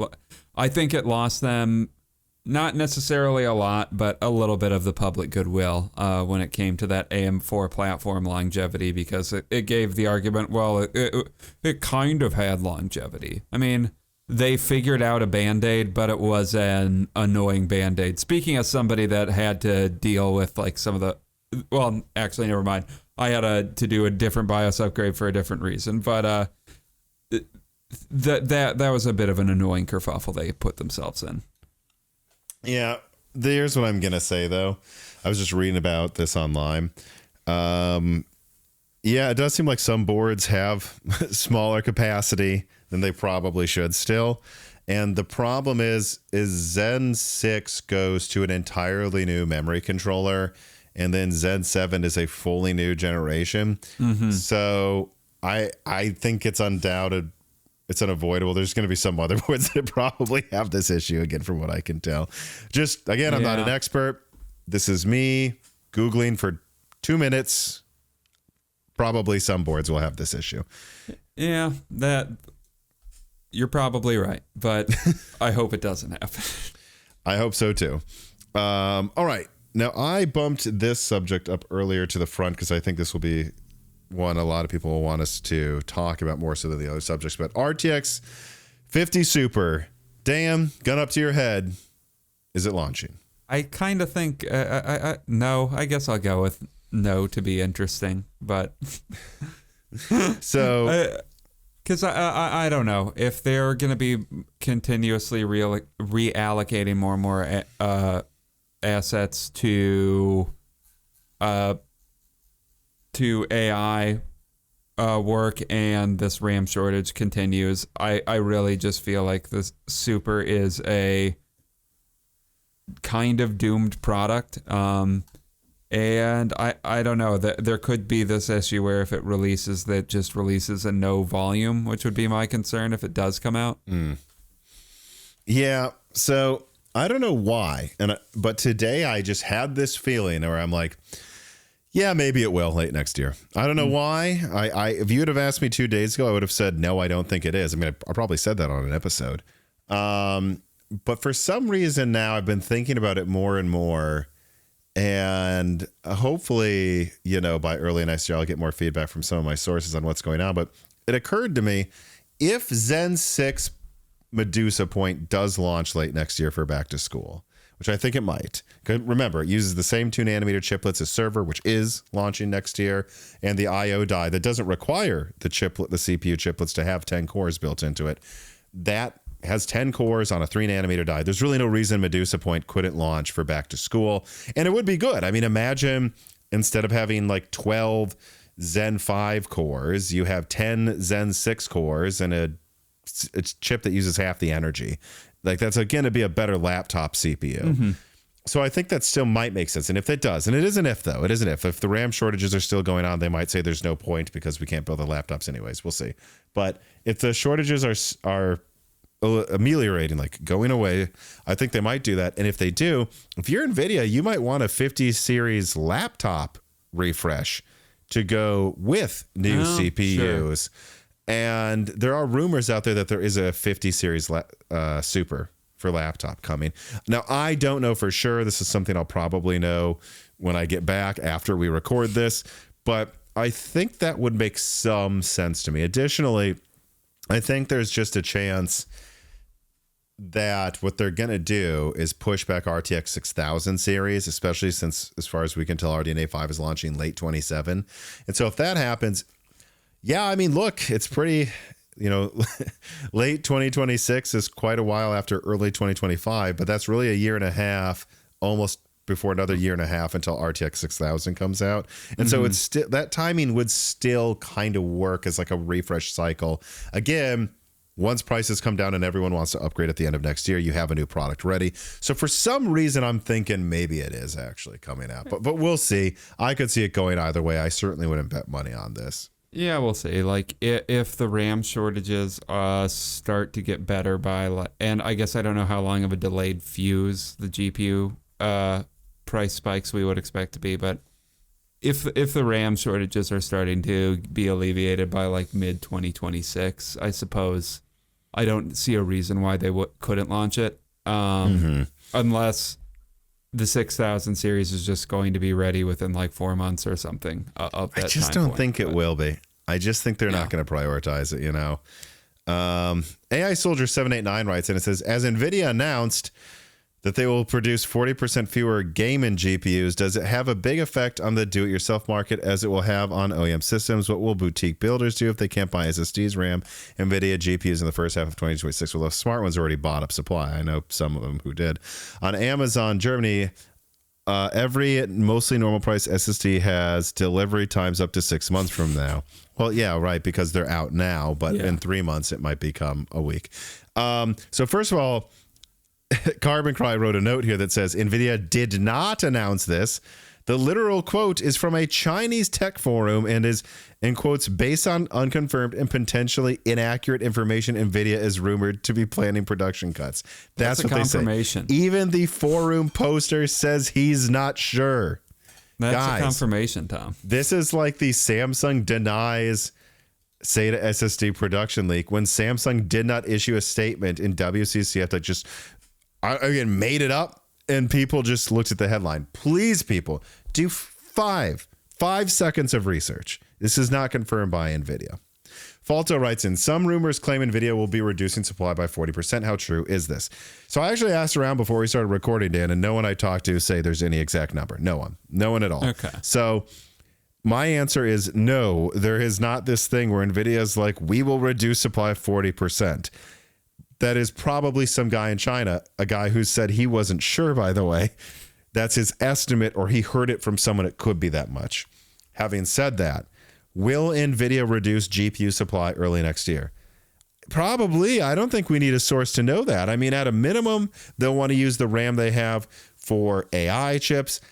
I think it lost them not necessarily a lot, but a little bit of the public goodwill when it came to that AM4 platform longevity, because it gave the argument, well, it kind of had longevity. I mean, they figured out a Band-Aid, but it was an annoying Band-Aid. Speaking as somebody that had to deal with like some of the, well, actually, never mind. I had to do a different BIOS upgrade for a different reason, but that was a bit of an annoying kerfuffle they put themselves in. Yeah, here's what I'm gonna say though. I was just reading about this online. Yeah, it does seem like some boards have smaller capacity than they probably should still. And the problem is Zen 6 goes to an entirely new memory controller, and then Zen 7 is a fully new generation. Mm-hmm. So I think it's undoubted, it's unavoidable. There's going to be some other boards that probably have this issue again, from what I can tell. Just, again, I'm not an expert. This is me Googling for 2 minutes. Probably some boards will have this issue. Yeah, that you're probably right, but I hope it doesn't happen. I hope so too. All right. Now, I bumped this subject up earlier to the front because I think this will be one a lot of people will want us to talk about more so than the other subjects. But RTX 50 Super, damn, gun up to your head. Is it launching? I kind of think, no, I guess I'll go with no to be interesting, but so because I don't know if they're going to be continuously reallocating more and more assets to AI work, and this RAM shortage continues. I really just feel like this Super is a kind of doomed product. And I don't know, there could be this issue where if it releases, that just releases a no volume, which would be my concern if it does come out. Yeah, so I don't know why, but today I just had this feeling where I'm like, yeah, maybe it will late next year. I don't know why. If you would have asked me 2 days ago, I would have said, no, I don't think it is. I mean, I probably said that on an episode. But for some reason now I've been thinking about it more and more. And hopefully, by early next year, I'll get more feedback from some of my sources on what's going on. But it occurred to me, if Zen 6 Medusa Point does launch late next year for back to school, which I think it might. Remember, it uses the same 2 nanometer chiplets as server, which is launching next year, and the I/O die that doesn't require the CPU chiplets to have 10 cores built into it. That has 10 cores on a 3 nanometer die. There's really no reason Medusa Point couldn't launch for back to school. And it would be good. I mean, imagine instead of having like 12 Zen 5 cores, you have 10 Zen 6 cores and a chip that uses half the energy. Like, that's going to be a better laptop CPU. Mm-hmm. So I think that still might make sense. And if it does, and it is an if though, it is an if. If the RAM shortages are still going on, they might say there's no point because we can't build the laptops anyways. We'll see. But if the shortages are ameliorating, like going away, I think they might do that. And if they do, if you're Nvidia, you might want a 50 series laptop refresh to go with new CPUs. Sure. And there are rumors out there that there is a 50 series Super for laptop coming. Now, I don't know for sure. This is something I'll probably know when I get back after we record this, but I think that would make some sense to me. Additionally, I think there's just a chance that what they're going to do is push back RTX 6000 series, especially since, as far as we can tell, RDNA 5 is launching late 27. And so if that happens, yeah, I mean, look, it's pretty, late 2026 is quite a while after early 2025, but that's really a year and a half, almost before another year and a half until RTX 6000 comes out. And so it's still, that timing would still kind of work as like a refresh cycle. Again, once prices come down and everyone wants to upgrade at the end of next year, you have a new product ready. So for some reason, I'm thinking maybe it is actually coming out, but we'll see. I could see it going either way. I certainly wouldn't bet money on this. Yeah, we'll see. Like, if the RAM shortages start to get better by, and I guess I don't know how long of a delayed fuse the GPU price spikes we would expect to be, but if the RAM shortages are starting to be alleviated by like mid 2026, I suppose I don't see a reason why they couldn't launch it, unless the 6000 series is just going to be ready within like 4 months or something of that. I just don't think it will be. I just think they're not going to prioritize it, AI Soldier 789 writes, and it says, as Nvidia announced that they will produce 40% fewer gaming GPUs, does it have a big effect on the do-it-yourself market as it will have on OEM systems? What will boutique builders do if they can't buy SSDs, RAM, Nvidia GPUs in the first half of 2026? Well, the smart ones already bought up supply. I know some of them who did. On Amazon Germany, every mostly normal price SSD has delivery times up to 6 months from now. Well, yeah, right, because they're out now, but in 3 months it might become a week. So first of all, Carbon Cry wrote a note here that says Nvidia did not announce this. The literal quote is from a Chinese tech forum and is, in quotes, based on unconfirmed and potentially inaccurate information. Nvidia is rumored to be planning production cuts. That's what confirmation. They say. Even the forum poster says he's not sure. That's Guys, a confirmation, Tom. This is like the Samsung denies SATA SSD production leak when Samsung did not issue a statement in WCCF that just again made it up, and people just looked at the headline. Please, people, do five seconds of research. This is not confirmed by Nvidia. Falto writes in, some rumors claim Nvidia will be reducing supply by 40%. How true is this? So I actually asked around before we started recording, Dan, and no one I talked to say there's any exact number. No one at all. Okay. So my answer is no, there is not this thing where Nvidia is like, we will reduce supply 40%. That is probably some guy in China, a guy who said he wasn't sure, by the way. That's his estimate, or he heard it from someone. It could be that much. Having said that, will Nvidia reduce GPU supply early next year? Probably. I don't think we need a source to know that. I mean, at a minimum, they'll want to use the RAM they have for AI chips.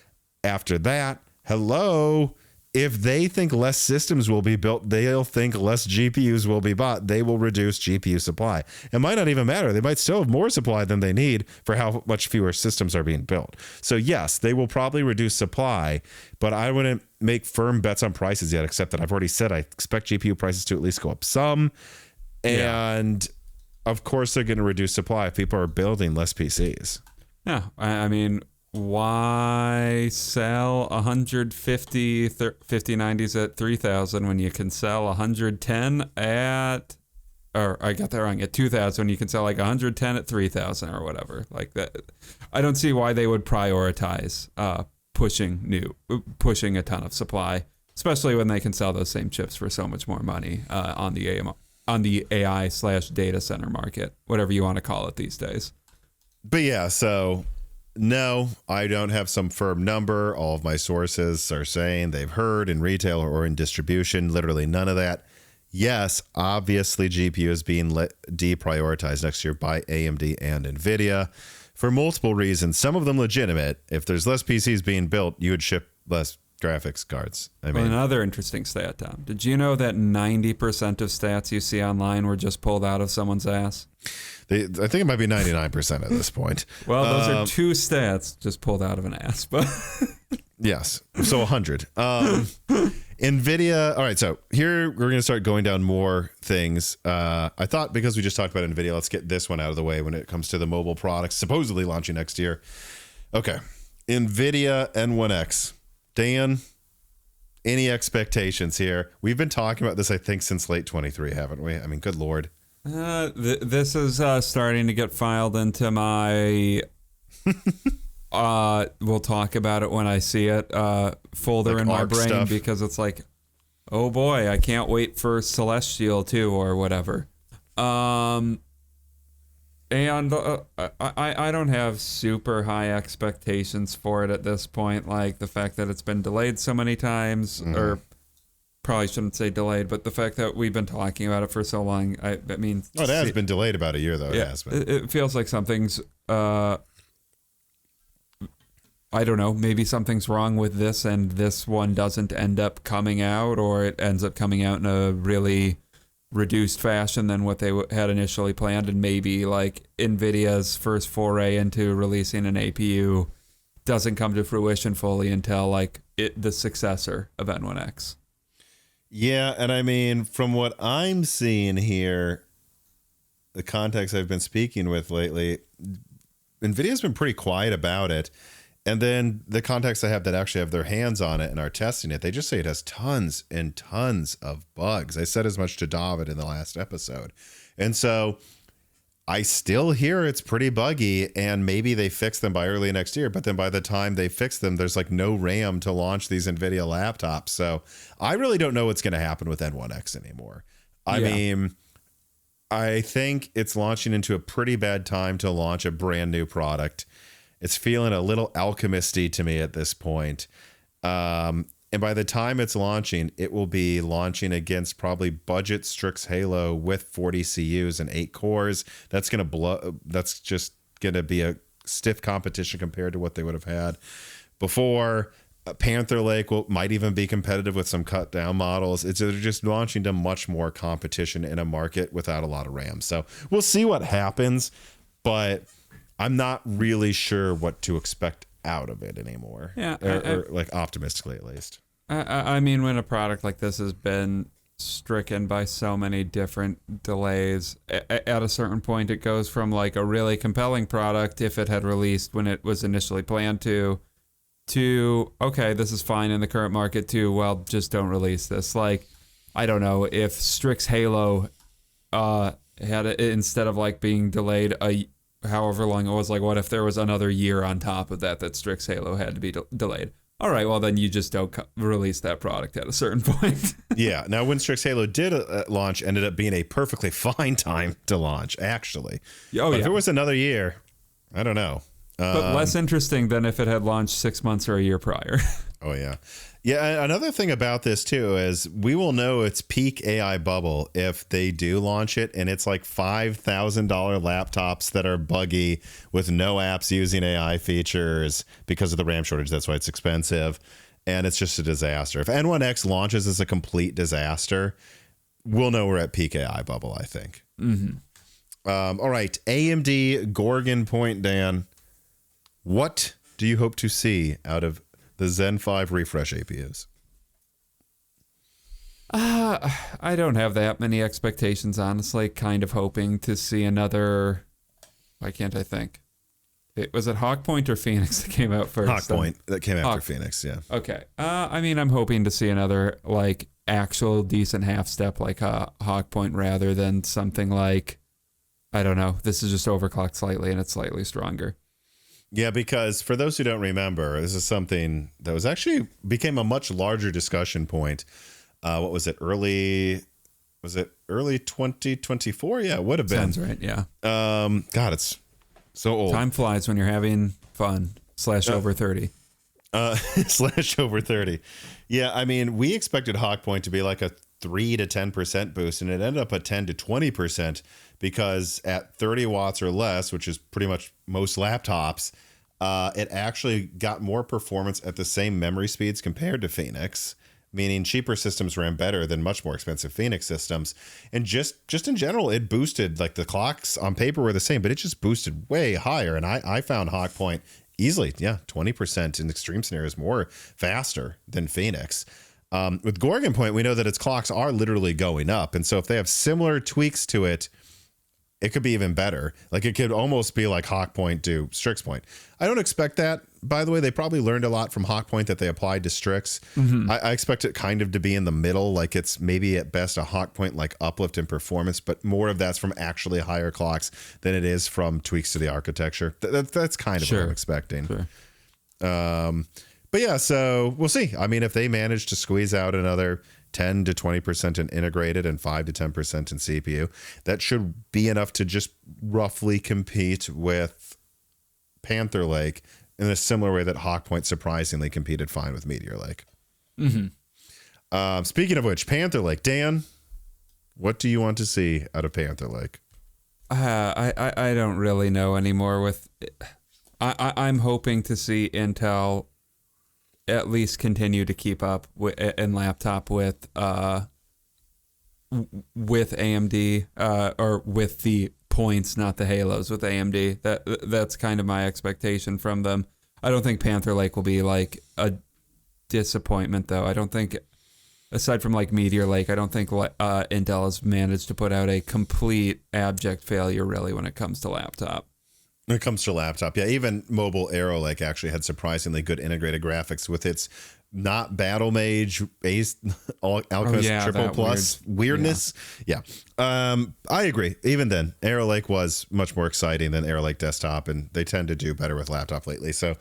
After that, hello. If they think less systems will be built, they'll think less GPUs will be bought. They will reduce GPU supply. It might not even matter. They might still have more supply than they need for how much fewer systems are being built. So yes, they will probably reduce supply, but I wouldn't make firm bets on prices yet, except that I've already said I expect GPU prices to at least go up some. And of course, they're going to reduce supply if people are building less PCs. Yeah, I mean, why sell 150 5090s at 3,000 when you can sell 110 at, or I got that wrong, at 2,000 when you can sell like 110 at 3,000 or whatever like that? I don't see why they would prioritize pushing a ton of supply, especially when they can sell those same chips for so much more money on the AI/data center market, whatever you want to call it these days. But yeah, so no, I don't have some firm number. All of my sources are saying they've heard in retail or in distribution. Literally none of that. Yes, obviously GPU is being deprioritized next year by AMD and Nvidia for multiple reasons. Some of them legitimate. If there's less PCs being built, you would ship less graphics cards. I mean, another interesting stat, Tom. Did you know that 90% of stats you see online were just pulled out of someone's ass? I think it might be 99% at this point. Well, those are two stats just pulled out of an ass, but yes. So 100. Nvidia. All right. So here we're going to start going down more things. I thought because we just talked about Nvidia, let's get this one out of the way when it comes to the mobile products supposedly launching next year. Okay. Nvidia N1X. Dan, any expectations here? We've been talking about this, I think, since late 23, haven't we? I mean, good Lord. This is starting to get filed into my we'll talk about it when I see it folder like in my brain stuff. Because it's like, oh boy, I can't wait for Celestial 2 or whatever. And I don't have super high expectations for it at this point. Like the fact that it's been delayed so many times, or probably shouldn't say delayed, but the fact that we've been talking about it for so long, I mean... Oh, it has been delayed about a year, though. Yeah, it has been. It feels like something's... I don't know, maybe something's wrong with this and this one doesn't end up coming out, or it ends up coming out in a really reduced fashion than what they had initially planned, and maybe like Nvidia's first foray into releasing an APU doesn't come to fruition fully until like the successor of N1X. Yeah, and I mean, from what I'm seeing here, the contacts I've been speaking with lately, NVIDIA's been pretty quiet about it. And then the contacts I have that actually have their hands on it and are testing it, they just say it has tons and tons of bugs. I said as much to David in the last episode. And so I still hear it's pretty buggy, and maybe they fix them by early next year. But then by the time they fix them, there's like no RAM to launch these NVIDIA laptops. So I really don't know what's going to happen with N1X anymore. I mean, I think it's launching into a pretty bad time to launch a brand new product. It's feeling a little alchemisty to me at this point. And by the time it's launching, it will be launching against probably budget Strix Halo with 40 CUs and 8 cores. That's going to blow. That's just going to be a stiff competition compared to what they would have had before. Panther Lake might even be competitive with some cut down models. They're just launching to much more competition in a market without a lot of RAM. So we'll see what happens, but I'm not really sure what to expect out of it anymore. Yeah, or like optimistically at least. I mean, when a product like this has been stricken by so many different delays, at a certain point it goes from like a really compelling product if it had released when it was initially planned to okay, this is fine in the current market, to well, just don't release this. Like, I don't know, if Strix Halo had it, instead of like being delayed however long it was, like what if there was another year on top of that Strix Halo had to be delayed? All right, well, then you just don't release that product at a certain point. Yeah. Now, when Strix Halo did launch, ended up being a perfectly fine time to launch, actually. Oh, yeah. If it was another year, I don't know. But less interesting than if it had launched 6 months or a year prior. Oh, yeah. Yeah, another thing about this, too, is we will know its peak AI bubble if they do launch it, and it's like $5,000 laptops that are buggy with no apps using AI features because of the RAM shortage. That's why it's expensive, and it's just a disaster. If N1X launches as a complete disaster, we'll know we're at peak AI bubble, I think. Mm-hmm. All right, AMD Gorgon point, Dan. What do you hope to see out of the Zen 5 refresh APUs? I don't have that many expectations, honestly. Kind of hoping to see another... Why can't I think? Was it Hawkpoint or Phoenix that came out first? Hawkpoint. That came after Phoenix, yeah. Okay. I mean, I'm hoping to see another, like, actual decent half step like Hawkpoint rather than something like, I don't know, this is just overclocked slightly and it's slightly stronger. Yeah, because for those who don't remember, this is something that was actually became a much larger discussion point. What was it? Early 2024? Yeah, it would have been. Sounds right, yeah. God, it's so old. Time flies when you're having fun. /over 30. /over 30. Yeah, I mean, we expected Hawkpoint to be like a 3 to 10% boost, and it ended up at 10 to 20% because at 30 watts or less, which is pretty much most laptops, it actually got more performance at the same memory speeds compared to Phoenix, meaning cheaper systems ran better than much more expensive Phoenix systems. And just in general, it boosted, like the clocks on paper were the same, but it just boosted way higher. And I found Hawkpoint easily, 20% in extreme scenarios more faster than Phoenix. With Gorgon Point, we know that its clocks are literally going up. And so if they have similar tweaks to it, it could be even better. Like it could almost be like Hawkpoint to Strix Point. I don't expect that. By the way, they probably learned a lot from Hawkpoint that they applied to Strix. Mm-hmm. I expect it kind of to be in the middle. Like it's maybe at best a Hawkpoint like uplift in performance, but more of that's from actually higher clocks than it is from tweaks to the architecture. That's kind of what I'm expecting. Sure. But yeah, so we'll see. I mean, if they manage to squeeze out another 10 to 20% in integrated and 5 to 10% in CPU, that should be enough to just roughly compete with Panther Lake in a similar way that Hawkpoint surprisingly competed fine with Meteor Lake. Mm-hmm. Speaking of which, Panther Lake, Dan, what do you want to see out of Panther Lake? I don't really know anymore. With I'm hoping to see Intel at least continue to keep up in laptop with AMD or with the points, not the halos, with AMD. That's kind of my expectation from them. I don't think Panther Lake will be like a disappointment though. I don't think, aside from like Meteor Lake, I don't think Intel has managed to put out a complete abject failure really when it comes to laptop. When it comes to laptop, yeah, even mobile Arrow Lake actually had surprisingly good integrated graphics with its not Battle Mage Alchemist Triple Plus weirdness. Yeah. I agree. Even then, Arrow Lake was much more exciting than Arrow Lake Desktop, and they tend to do better with laptop lately. So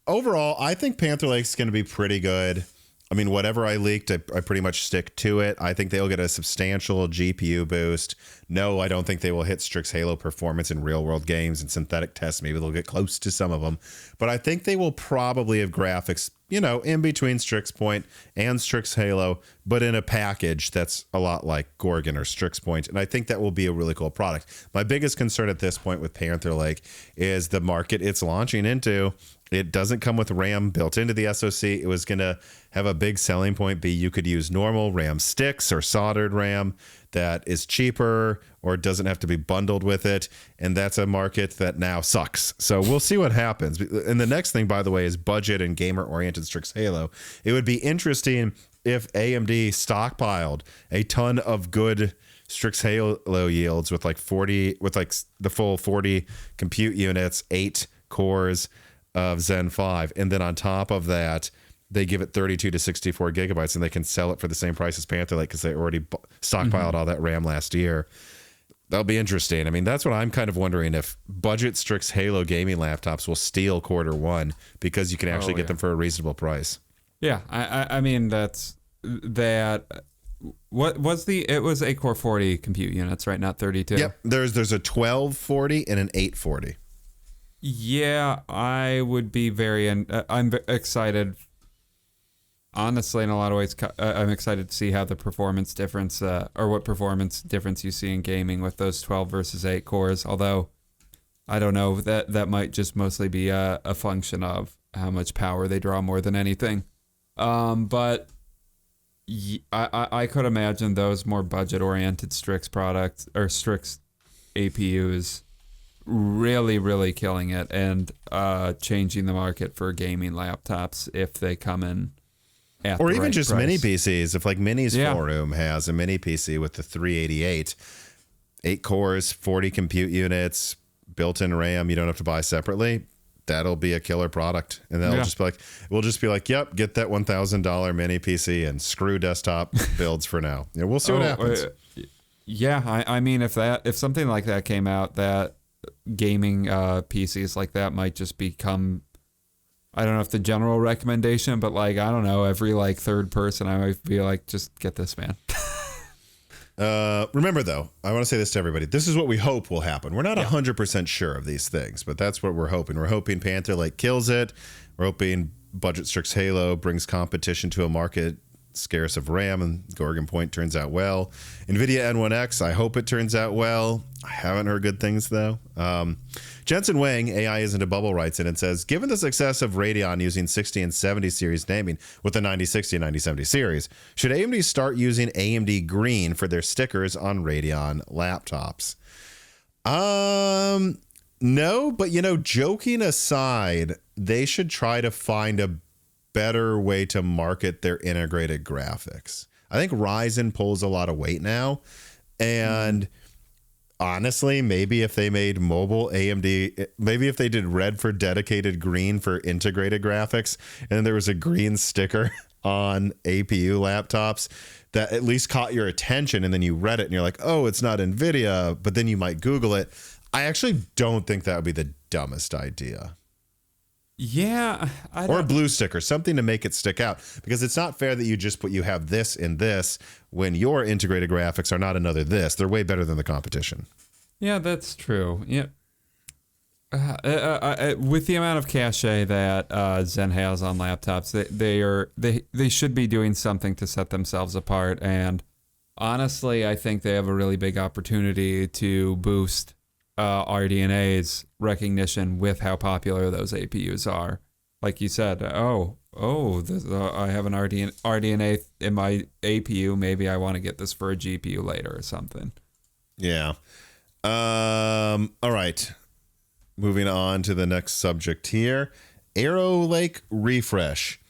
overall, I think Panther Lake's going to be pretty good. I mean, whatever I leaked, I pretty much stick to it. I think they'll get a substantial GPU boost. No, I don't think they will hit Strix Halo performance in real-world games and synthetic tests. Maybe they'll get close to some of them. But I think they will probably have graphics, in between Strix Point and Strix Halo, but in a package that's a lot like Gorgon or Strix Point. And I think that will be a really cool product. My biggest concern at this point with Panther Lake is the market it's launching into. It doesn't come with RAM built into the SoC. It was going to have a big selling point be you could use normal RAM sticks or soldered RAM that is cheaper or doesn't have to be bundled with it. And that's a market that now sucks. So we'll see what happens. And the next thing, by the way, is budget and gamer-oriented Strix Halo. It would be interesting if AMD stockpiled a ton of good Strix Halo yields with like the full 40 compute units, 8 cores of Zen 5, and then on top of that they give it 32 to 64 gigabytes and they can sell it for the same price as Panther Lake because they already stockpiled all that RAM last year. That'll be interesting. I mean, that's what I'm kind of wondering, if budget Strix Halo gaming laptops will steal Q1 because you can actually get them for a reasonable price. Yeah, I mean, that's that. What was it was 8 core 40 compute units, right? Not 32. Yep, there's a 1240 and an 840. Yeah, I would be I'm excited. Honestly, in a lot of ways, I'm excited to see how the performance difference, or what performance difference you see in gaming with those 12 versus 8 cores. Although, I don't know, that might just mostly be a function of how much power they draw more than anything. But I could imagine those more budget-oriented Strix products or Strix APUs really, really killing it and changing the market for gaming laptops if they come in at or the even right just price. mini PCs. If like Mini's Forum has a mini PC with the 388, 8 cores, 40 compute units, built-in RAM, you don't have to buy separately. That'll be a killer product, and we'll just be like, yep, get that $1,000 mini PC and screw desktop builds for now. Yeah, we'll see what happens. I mean, if something like that came out, that gaming PCs like that might just become, I don't know if the general recommendation, but like, I don't know, every like third person I might be like, just get this, man. Remember though, I want to say this to everybody. This is what we hope will happen. We're not 100% sure of these things, but that's what we're hoping. We're hoping Panther Lake kills it. We're hoping budget Strix Halo brings competition to a market scarce of RAM, and Gorgon Point turns out well. Nvidia N1X, I hope it turns out well. I haven't heard good things though. Jensen Wang, AI Isn't a Bubble, writes in and says, given the success of Radeon using 60 and 70 series naming with the 9060 and 9070 series, should AMD start using AMD Green for their stickers on Radeon laptops? No, but joking aside, they should try to find a better way to market their integrated graphics. I think Ryzen pulls a lot of weight now, and honestly, maybe if they made mobile AMD, maybe if they did red for dedicated, green for integrated graphics, and then there was a green sticker on APU laptops that at least caught your attention, and then you read it and you're like, oh, it's not Nvidia, but then you might Google it. I actually don't think that would be the dumbest idea. Yeah. Or a blue sticker, something to make it stick out, because it's not fair that you have this and this when your integrated graphics are not another this. They're way better than the competition. Yeah, that's true. Yeah. With the amount of cache that Zen has on laptops, they should be doing something to set themselves apart. And honestly, I think they have a really big opportunity to boost RDNA's recognition with how popular those APUs are. Like you said, I have an RDNA in my APU. Maybe I want to get this for a GPU later or something. Yeah. All right. Moving on to the next subject here. Arrow Lake refresh.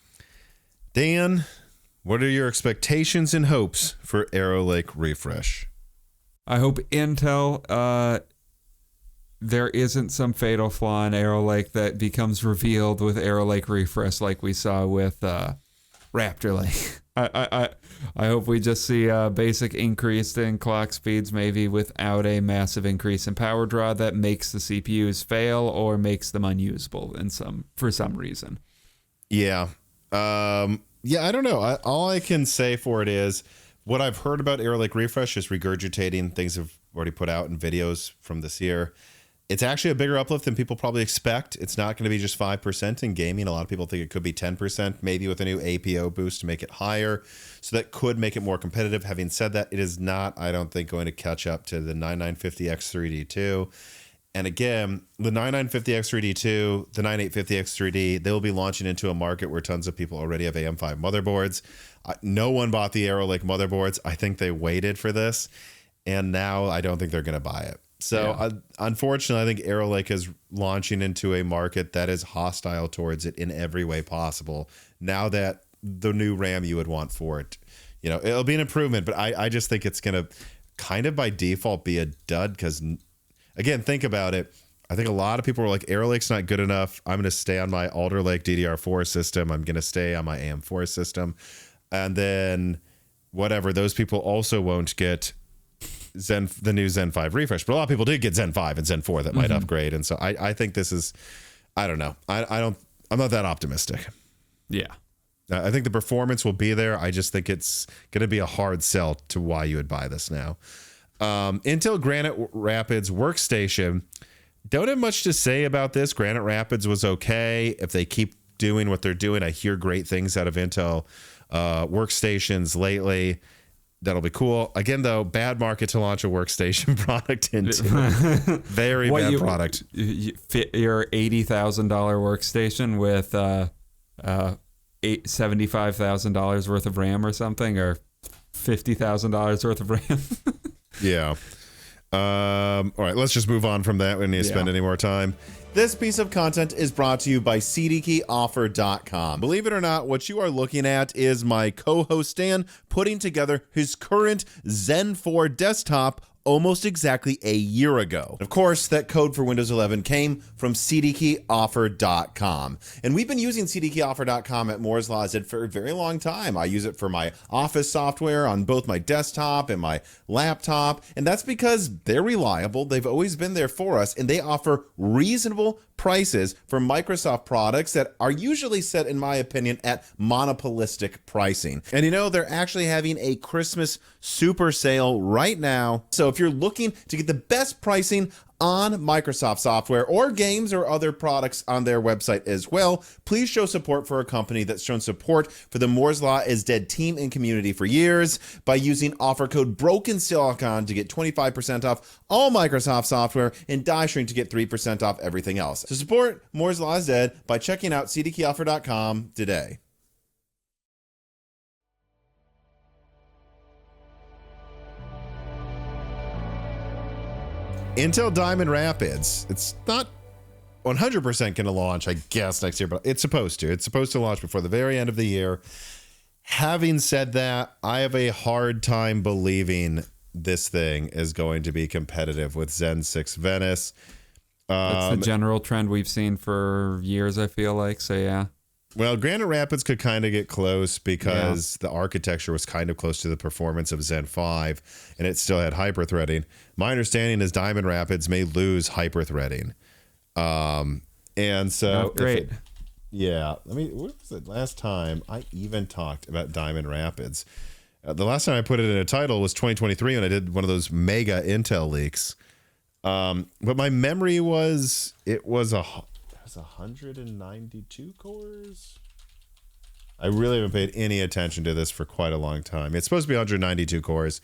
Dan, what are your expectations and hopes for Arrow Lake refresh? I hope Intel there isn't some fatal flaw in Arrow Lake that becomes revealed with Arrow Lake refresh like we saw with Raptor Lake. I hope we just see a basic increase in clock speeds, maybe without a massive increase in power draw that makes the CPUs fail or makes them unusable for some reason. Yeah. Yeah, I don't know. All I can say for it is what I've heard about Arrow Lake Refresh is regurgitating things I've already put out in videos from this year. It's actually a bigger uplift than people probably expect. It's not going to be just 5% in gaming. A lot of people think it could be 10%, maybe with a new APO boost to make it higher. So that could make it more competitive. Having said that, it is not, I don't think, going to catch up to the 9950X3D2. And again, the 9950X3D2, the 9850X3D, they'll be launching into a market where tons of people already have AM5 motherboards. No one bought the Arrow Lake motherboards. I think they waited for this. And now I don't think they're going to buy it. So unfortunately, I think Arrow Lake is launching into a market that is hostile towards it in every way possible. Now that the new RAM you would want for it, it'll be an improvement, but I just think it's going to kind of by default be a dud because, again, think about it. I think a lot of people were like, Arrow Lake's not good enough. I'm going to stay on my Alder Lake DDR4 system. I'm going to stay on my AM4 system. And then whatever, those people also won't get the new Zen 5 refresh, but a lot of people did get Zen 5 and Zen 4 that might upgrade. And so I think this is, I don't know. I'm not that optimistic. Yeah. I think the performance will be there. I just think it's going to be a hard sell to why you would buy this now. Intel Granite Rapids workstation. Don't have much to say about this. Granite Rapids was okay. If they keep doing what they're doing, I hear great things out of Intel workstations lately. That'll be cool. Again, though, bad market to launch a workstation product into. Very bad product. You fit your $80,000 workstation with $75,000 worth of RAM or something, or $50,000 worth of RAM. Yeah. All right, let's just move on from that. We don't need to spend any more time. This piece of content is brought to you by CDkeyoffer.com. Believe it or not, what you are looking at is my co-host Dan putting together his current Zen 4 desktop almost exactly a year ago. Of course, that code for Windows 11 came from CDkeyoffer.com. And we've been using CDkeyoffer.com at Moore's Law Z for a very long time. I use it for my office software on both my desktop and my laptop. And that's because they're reliable. They've always been there for us. And they offer reasonable prices for Microsoft products that are usually set, in my opinion, at monopolistic pricing. And they're actually having a Christmas super sale right now. So if you're looking to get the best pricing on Microsoft software or games or other products on their website as well, please show support for a company that's shown support for the Moore's Law is Dead team and community for years by using offer code BrokenSilicon to get 25% off all Microsoft software and DieShrink to get 3% off everything else. So support Moore's Law is Dead by checking out CDkeyoffer.com today. Intel Diamond Rapids. It's not 100% going to launch, I guess, next year, but it's supposed to. It's supposed to launch before the very end of the year. Having said that, I have a hard time believing this thing is going to be competitive with Zen 6 Venice. That's the general trend we've seen for years, I feel like. So, yeah. Well, Granite Rapids could kind of get close because the architecture was kind of close to the performance of Zen 5, and it still had hyperthreading. My understanding is Diamond Rapids may lose hyperthreading. And so... great. What was it last time I even talked about Diamond Rapids? The last time I put it in a title was 2023 when I did one of those mega Intel leaks. But my memory was... It was 192 cores. I really haven't paid any attention to this for quite a long time. It's supposed to be 192 cores,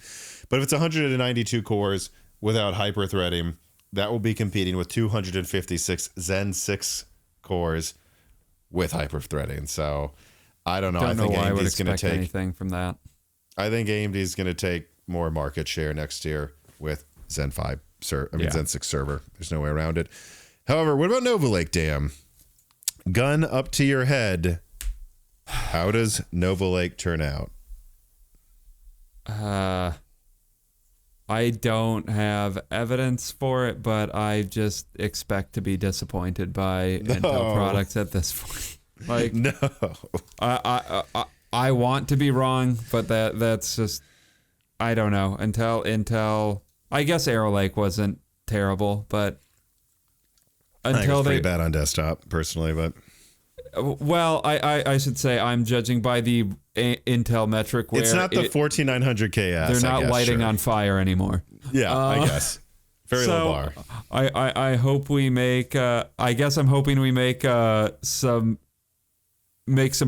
but if it's 192 cores without hyperthreading, that will be competing with 256 Zen 6 cores with hyperthreading. So I don't know. I think AMD is going to take anything from that. I think AMD is going to take more market share next year with Zen 5 Zen 6 server. There's no way around it. However, what about Nova Lake Dam? Gun up to your head. How does Nova Lake turn out? I don't have evidence for it, but I just expect to be disappointed by Intel products at this point. Like, No. I want to be wrong, but that's just, I don't know. Intel, I guess Arrow Lake wasn't terrible, but I think it's pretty bad on desktop, personally, but. Well, I should say I'm judging by the Intel metric where it's not the 14900KS. They're not lighting on fire anymore. Yeah, I guess. Very low bar. I hope we make. I guess I'm hoping we make some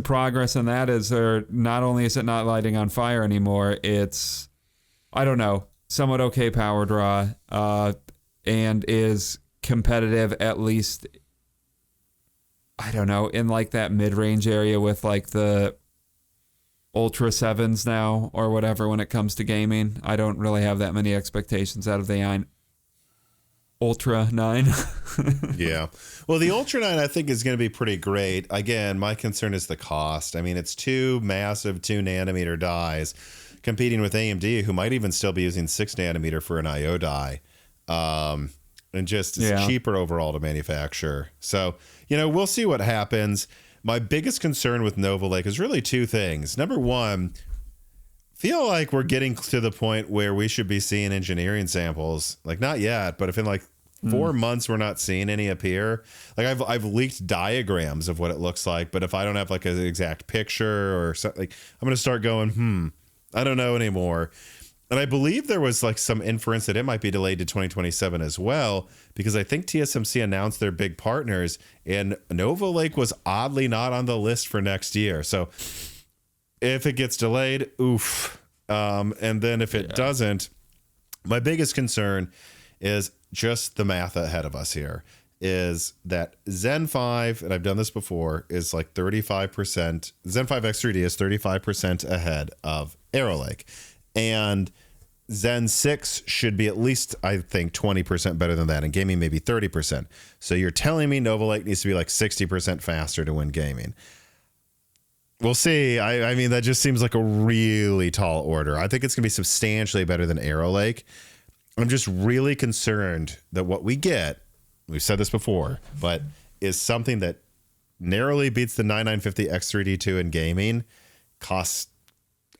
progress in that. Is there not only is it not lighting on fire anymore, it's, I don't know, somewhat okay power draw, and is competitive at least. I don't know, in like that mid-range area with like the Ultra 7s now or whatever when it comes to gaming. I don't really have that many expectations out of the Ultra 9. Yeah. Well, the Ultra 9 I think is going to be pretty great. Again, my concern is the cost. I mean, it's two massive 2 nanometer dies competing with AMD, who might even still be using 6 nanometer for an IO die. And just it's cheaper overall to manufacture. So, we'll see what happens. My biggest concern with Nova Lake is really two things. Number one, feel like we're getting to the point where we should be seeing engineering samples. Like, not yet, but if in like 4 months we're not seeing any appear. Like, I've leaked diagrams of what it looks like, but if I don't have like an exact picture or something, like, I'm going to start going, I don't know anymore. And I believe there was like some inference that it might be delayed to 2027 as well, because I think TSMC announced their big partners and Nova Lake was oddly not on the list for next year. So if it gets delayed, oof. And then if it doesn't, my biggest concern is just the math ahead of us here is that Zen 5, and I've done this before, is like 35%. Zen 5 X3D is 35% ahead of Arrow Lake. And Zen 6 should be at least, I think, 20% better than that. And gaming maybe 30%. So you're telling me Nova Lake needs to be like 60% faster to win gaming. We'll see. I mean, that just seems like a really tall order. I think it's going to be substantially better than Arrow Lake. I'm just really concerned that what we get, we've said this before, but is something that narrowly beats the 9950 X3D2 in gaming, costs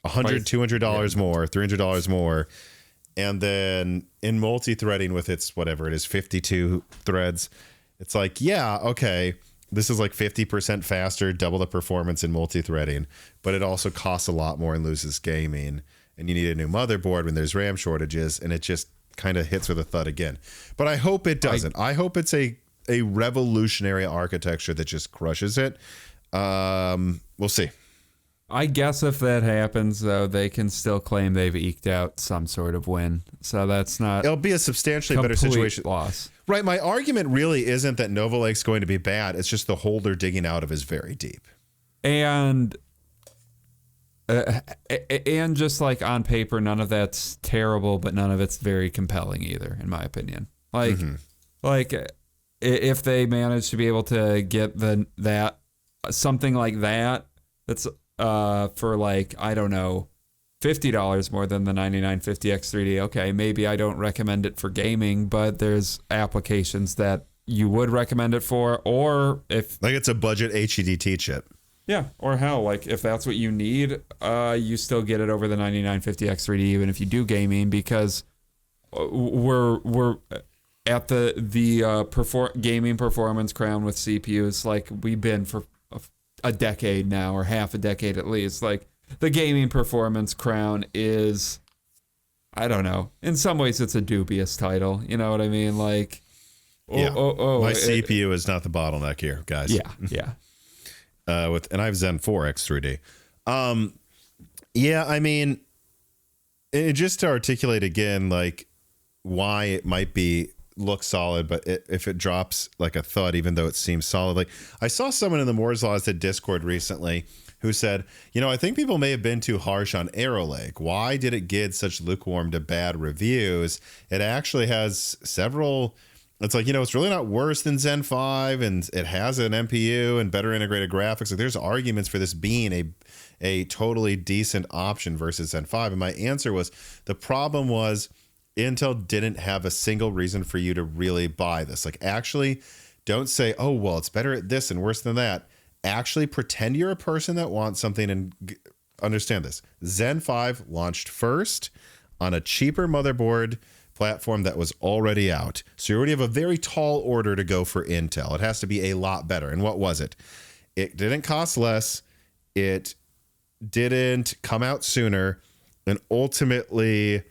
$100, $200 more, $300 more. And then in multi-threading with its, whatever it is, 52 threads, it's like, yeah, okay, this is like 50% faster, double the performance in multi-threading, but it also costs a lot more and loses gaming. And you need a new motherboard when there's RAM shortages, and it just kind of hits with a thud again. But I hope it doesn't. I hope it's a revolutionary architecture that just crushes it. We'll see. I guess if that happens, though, they can still claim they've eked out some sort of win. So that's not... It'll be a substantially better situation. Loss. Right. My argument really isn't that Nova Lake's going to be bad. It's just the hole they're digging out of is very deep. And just like on paper, none of that's terrible, but none of it's very compelling either, in my opinion. Like, if they manage to be able to get something like that, that's... for like, I don't know, $50 more than the 9950 X3D. Okay, maybe I don't recommend it for gaming, but there's applications that you would recommend it for, or if... Like it's a budget HEDT chip. Yeah, or hell, like if that's what you need, you still get it over the 9950 X3D even if you do gaming, because we're at the gaming performance crown with CPUs like we've been for a decade now, or half a decade at least. Like the gaming performance crown is, I don't know, in some ways it's a dubious title, you know what I mean? Like my CPU is not the bottleneck here, guys. Yeah and I have Zen 4 X3D. I mean, just to articulate again, like why it might look solid, but if it drops like a thud, even though it seems solid. Like I saw someone in the Moore's Laws at Discord recently who said, I think people may have been too harsh on Arrow Lake. Why did it get such lukewarm to bad reviews? It actually has several. It's like, it's really not worse than Zen 5, and it has an MPU and better integrated graphics. Like there's arguments for this being a totally decent option versus Zen 5. And my answer was, the problem was Intel didn't have a single reason for you to really buy this. Like, actually, don't say, oh, well, it's better at this and worse than that. Actually, pretend you're a person that wants something and understand this. Zen 5 launched first on a cheaper motherboard platform that was already out. So you already have a very tall order to go for Intel. It has to be a lot better. And what was it? It didn't cost less. It didn't come out sooner. And ultimately,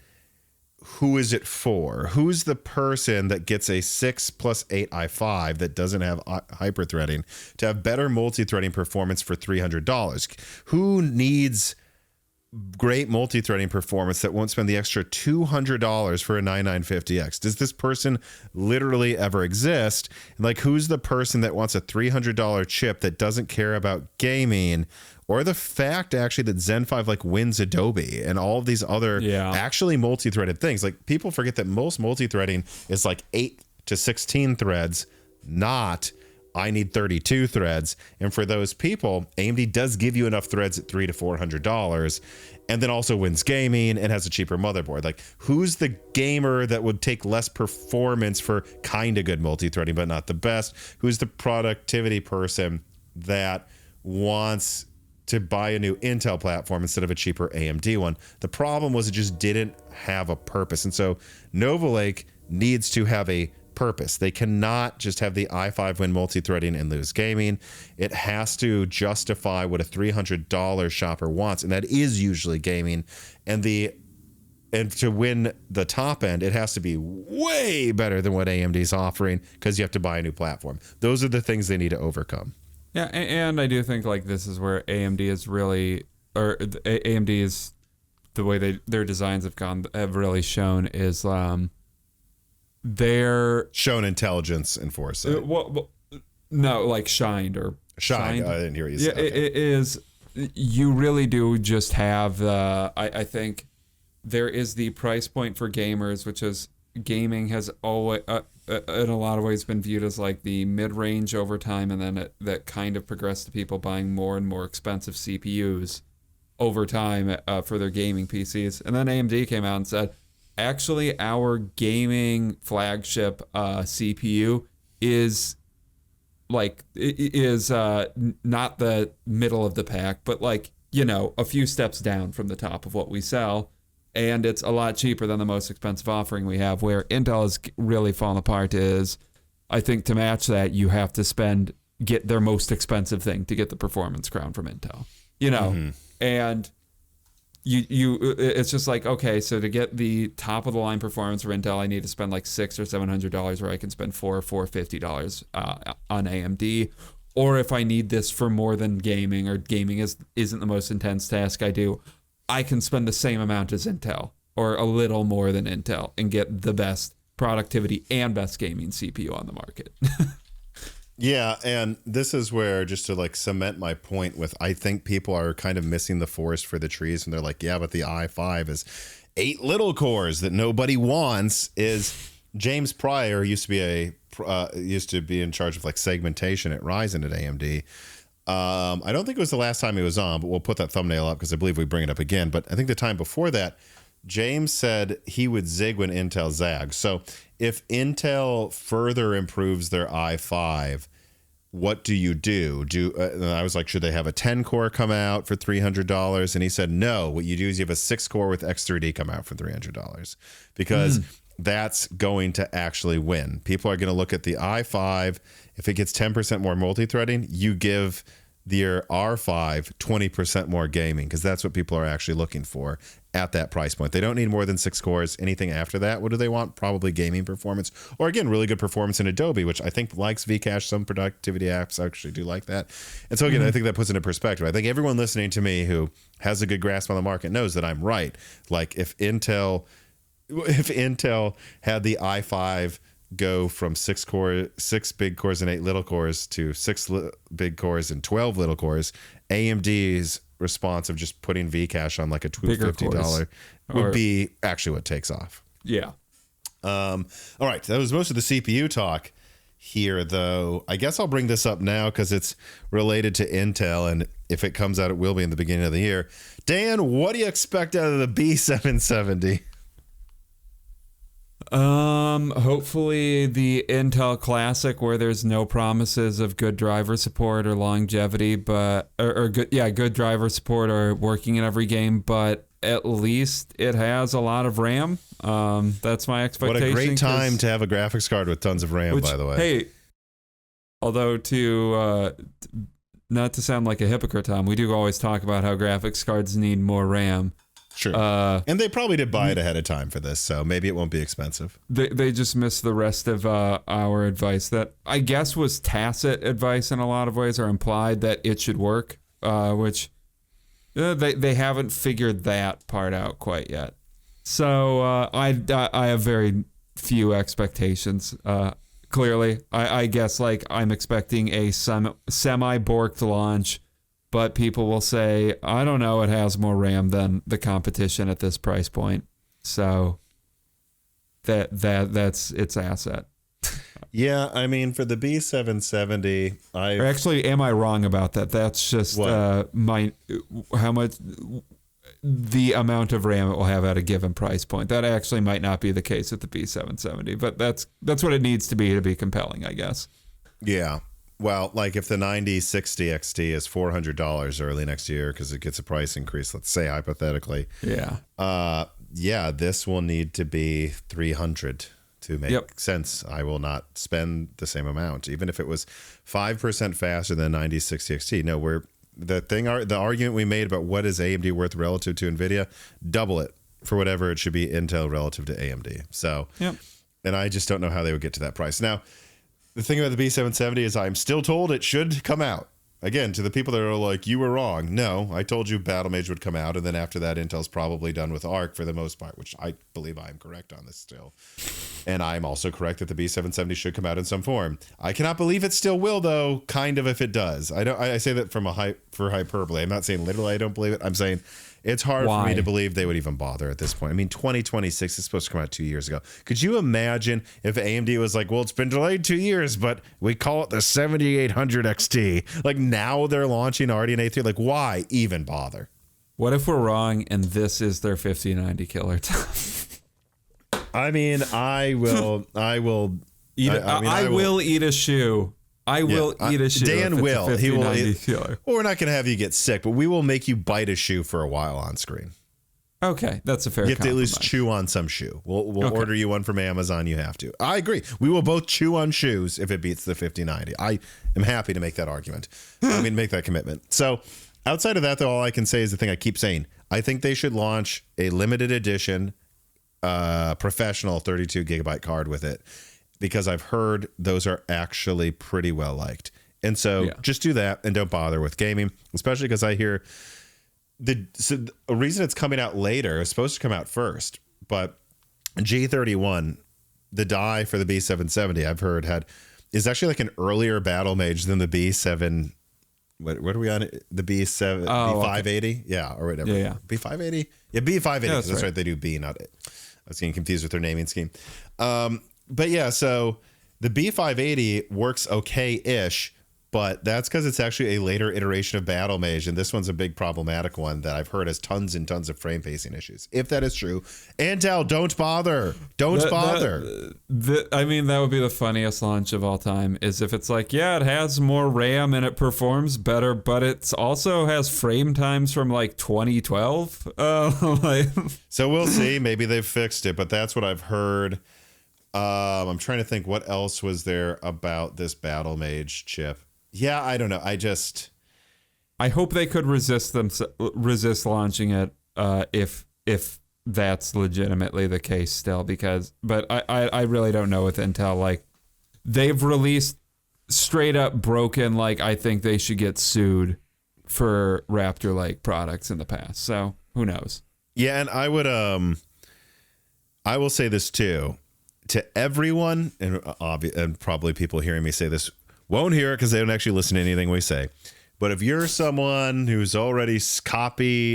who is it for? Who's the person that gets a 6+8 i5 that doesn't have hyper-threading to have better multi-threading performance for $300? Who needs great multi-threading performance that won't spend the extra $200 for a 9950X? Does this person literally ever exist? And like, who's the person that wants a $300 chip that doesn't care about gaming, or the fact actually that Zen 5 like wins Adobe and all of these other actually multi-threaded things? Like, people forget that most multi-threading is like 8 to 16 threads, not I need 32 threads. And for those people, AMD does give you enough threads at $300 to $400, and then also wins gaming and has a cheaper motherboard. Like, who's the gamer that would take less performance for kind of good multi-threading but not the best? Who's the productivity person that wants to buy a new Intel platform instead of a cheaper AMD one? The problem was it just didn't have a purpose. And so Nova Lake needs to have a purpose. They cannot just have the i5 win multi-threading and lose gaming. It has to justify what a $300 shopper wants, and that is usually gaming. And to win the top end, it has to be way better than what AMD's offering, because you have to buy a new platform. Those are the things they need to overcome. Yeah, and I do think like this is where AMD is really, or AMD is, the way their designs have really shown is they're shown intelligence and foresight. No, like shined. I didn't hear you say. Yeah, okay. It is. You really do just have I think there is the price point for gamers, which is gaming has always in a lot of ways been viewed as like the mid-range over time, and then that kind of progressed to people buying more and more expensive CPUs over time for their gaming PCs. And then AMD came out and said, actually, our gaming flagship CPU is not the middle of the pack, but like, you know, a few steps down from the top of what we sell. And it's a lot cheaper than the most expensive offering we have. Where Intel has really fallen apart is, I think to match that, you have to get their most expensive thing to get the performance crown from Intel. You know, and it's just like, okay, so to get the top of the line performance for Intel, I need to spend like $600 or $700, where I can spend $450 on AMD. Or if I need this for more than gaming, or gaming isn't the most intense task I do, I can spend the same amount as Intel, or a little more than Intel, and get the best productivity and best gaming CPU on the market. Yeah, and this is where, just to like cement my point with, I think people are kind of missing the forest for the trees, and they're like, yeah, but the i5 is 8 little cores that nobody wants. Is James Pryor used to be in charge of like segmentation at Ryzen at AMD. I don't think it was the last time he was on, but we'll put that thumbnail up because I believe we bring it up again. But I think the time before that, James said he would zig when Intel zags. So if Intel further improves their i5, what do you do? And I was like, should they have a 10 core come out for $300? And he said, no, what you do is you have a 6 core with X3D come out for $300, because that's going to actually win. People are going to look at the i5. If it gets 10% more multi-threading, you give your R5 20% more gaming, because that's what people are actually looking for at that price point. They don't need more than 6 cores. Anything after that, what do they want? Probably gaming performance, or again, really good performance in Adobe, which I think likes Vcache. Some productivity apps actually do like that. And so again, I think that puts into perspective. I think everyone listening to me who has a good grasp on the market knows that I'm right. Like, if Intel had the i5 go from 6 big cores and 8 little cores to 6 big cores and 12 little cores, AMD's response of just putting Vcache on like a $250 would be actually what takes off. Yeah. All right. That was most of the CPU talk here, though. I guess I'll bring this up now because it's related to Intel, and if it comes out, it will be in the beginning of the year. Dan, what do you expect out of the B770? Hopefully the Intel Classic, where there's no promises of good driver support or longevity, but or good driver support or working in every game, but at least it has a lot of RAM. That's my expectation. What a great time to have a graphics card with tons of RAM, by the way. Hey, although not to sound like a hypocrite, Tom, we do always talk about how graphics cards need more RAM. Sure. And they probably did buy it ahead of time for this, so maybe it won't be expensive. They just missed the rest of our advice that I guess was tacit advice in a lot of ways, or implied that it should work, which they haven't figured that part out quite yet. So I have very few expectations. Clearly, I guess like I'm expecting a semi-borked launch. But people will say, I don't know, it has more RAM than the competition at this price point. So that's its asset. Yeah, I mean, for the B770, Or actually, am I wrong about that? That's just how much the amount of RAM it will have at a given price point. That actually might not be the case with the B770, but that's what it needs to be compelling, I guess. Yeah. Well, like if the 9060 XT is $400 early next year because it gets a price increase, let's say hypothetically. Yeah. This will need to be $300 to make sense. I will not spend the same amount, even if it was 5% faster than 9060 XT. No, the argument we made about what is AMD worth relative to Nvidia, double it for whatever it should be Intel relative to AMD. So, and I just don't know how they would get to that price. Now, the thing about the B770 is I'm still told it should come out. Again, to the people that are like, you were wrong. No, I told you Battlemage would come out, and then after that, Intel's probably done with ARC for the most part, which I believe I'm correct on this still. And I'm also correct that the B770 should come out in some form. I cannot believe it still will, though, kind of if it does. I say that for hyperbole. I'm not saying literally I don't believe it. I'm saying it's hard for me to believe they would even bother at this point. I mean, 2026 is supposed to come out 2 years ago. Could you imagine if AMD was like, well, it's been delayed 2 years, but we call it the 7800 XT. Like now they're launching RDNA 3. Like why even bother? What if we're wrong and this is their 5090 killer? I mean, I will eat a shoe. I will eat a shoe. Dan will. He will. Well, we're not going to have you get sick, but we will make you bite a shoe for a while on screen. Okay, that's a fair. You have to at least chew on some shoe. We'll order you one from Amazon. You have to. I agree. We will both chew on shoes if it beats the 5090. I am happy to make that argument. Make that commitment. So outside of that, though, all I can say is the thing I keep saying. I think they should launch a limited edition professional 32 gigabyte card with it. Because I've heard those are actually pretty well liked. And so just do that and don't bother with gaming, especially because I hear a reason it's coming out later. It's supposed to come out first, but G31, the die for the B770, I've heard is actually like an earlier battle mage than the B7. What are we on? The B7, B580? Okay. Yeah, or whatever. Yeah. B580? Yeah, B580. Yeah, that's right. They do B, not it. I was getting confused with their naming scheme. But yeah, so the B580 works okay-ish, but that's because it's actually a later iteration of Battle Mage, and this one's a big problematic one that I've heard has tons and tons of frame pacing issues. If that is true, Intel, don't bother. Don't bother. That would be the funniest launch of all time, is if it's like, yeah, it has more RAM and it performs better, but it also has frame times from like 2012. So we'll see. Maybe they've fixed it, but that's what I've heard. I'm trying to think what else was there about this Battle Mage chip. Yeah, I don't know. I hope they could resist launching it if that's legitimately the case still, but I really don't know with Intel. Like they've released straight up broken, like I think they should get sued for Raptor like products in the past. So who knows? Yeah, and I will say this too. To everyone, and probably people hearing me say this won't hear it because they don't actually listen to anything we say. But if you're someone who's already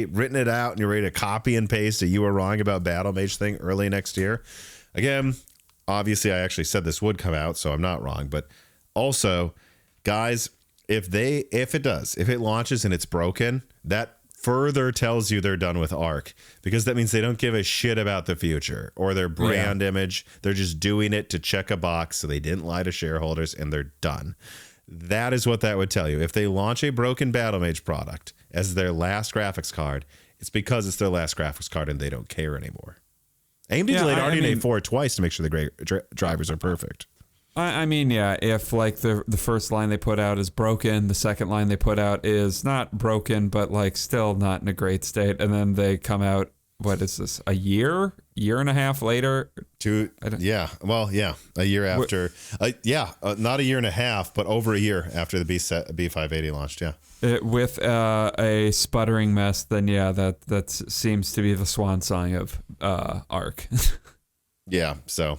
written it out and you're ready to copy and paste that you were wrong about Battle Mage thing early next year, again, obviously I actually said this would come out, so I'm not wrong. But also, guys, if it launches and it's broken, that further tells you they're done with ARC, because that means they don't give a shit about the future or their brand image. They're just doing it to check a box so they didn't lie to shareholders, and they're done. That is what that would tell you. If they launch a broken Battlemage product as their last graphics card, it's because it's their last graphics card and they don't care anymore. AMD delayed RDNA 4 twice to make sure the drivers are perfect. I mean, yeah, if like the first line they put out is broken, the second line they put out is not broken, but like still not in a great state, and then they come out, what is this, a year and a half later? A year after. Not a year and a half, but over a year after the B580 launched, with a sputtering mess, then that seems to be the swan song of ARC. Yeah, so...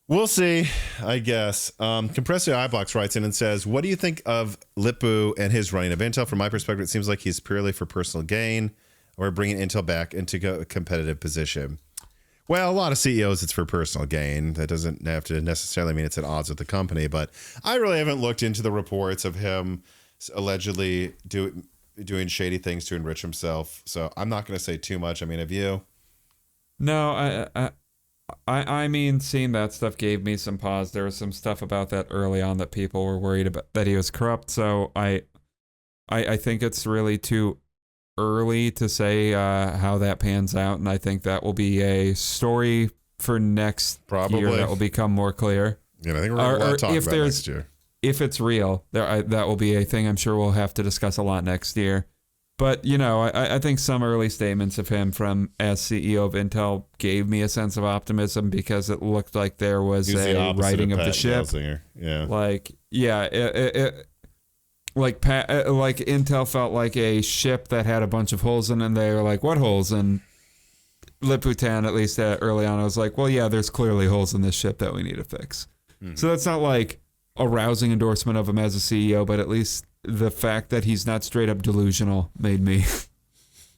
we'll see, I guess. Compressor iBox writes in and says, what do you think of Lip-Bu and his running of Intel? From my perspective, it seems like he's purely for personal gain or bringing Intel back into a competitive position. Well, a lot of CEOs, it's for personal gain. That doesn't have to necessarily mean it's at odds with the company, but I really haven't looked into the reports of him allegedly doing shady things to enrich himself, so I'm not going to say too much. I mean, have you? No, I mean, seeing that stuff gave me some pause. There was some stuff about that early on that people were worried about, that he was corrupt. So I think it's really too early to say how that pans out, and I think that will be a story for next year that will become more clear. Yeah, I think we're going to talk about next year. If it's real, that will be a thing I'm sure we'll have to discuss a lot next year. But, you know, I think some early statements of him from as CEO of Intel gave me a sense of optimism, because it looked like there was a righting of the ship. Yeah. Like, like Intel felt like a ship that had a bunch of holes in it, and they were like, what holes? And Lip-Bu, at least early on, I was like, well, yeah, there's clearly holes in this ship that we need to fix. Mm-hmm. So that's not like a rousing endorsement of him as a CEO, but at least the fact that he's not straight up delusional made me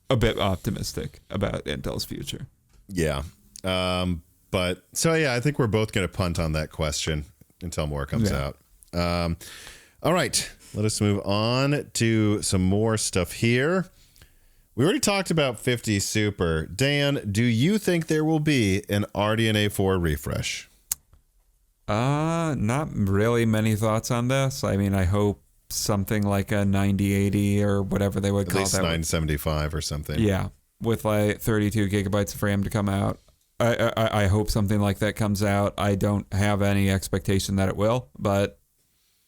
a bit optimistic about Intel's future. Yeah. But so, I think we're both going to punt on that question until more comes out. All right. Let us move on to some more stuff here. We already talked about 50 Super. Dan, do you think there will be an RDNA 4 refresh? Not really many thoughts on this. I mean, I hope something like a 9080 or whatever they would call that. At least 975 or something. Yeah, with like 32 gigabytes of RAM to come out. I hope something like that comes out. I don't have any expectation that it will, but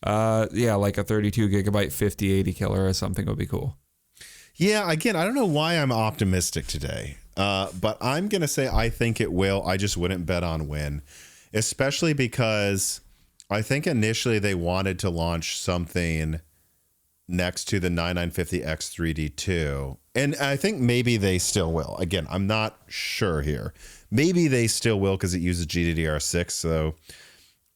like a 32 gigabyte 5080 killer or something would be cool. Yeah, again, I don't know why I'm optimistic today, but I'm going to say I think it will. I just wouldn't bet on when, especially because I think initially they wanted to launch something next to the 9950X 3D2. And I think maybe they still will. Again, I'm not sure here. Maybe they still will because it uses GDDR6. So,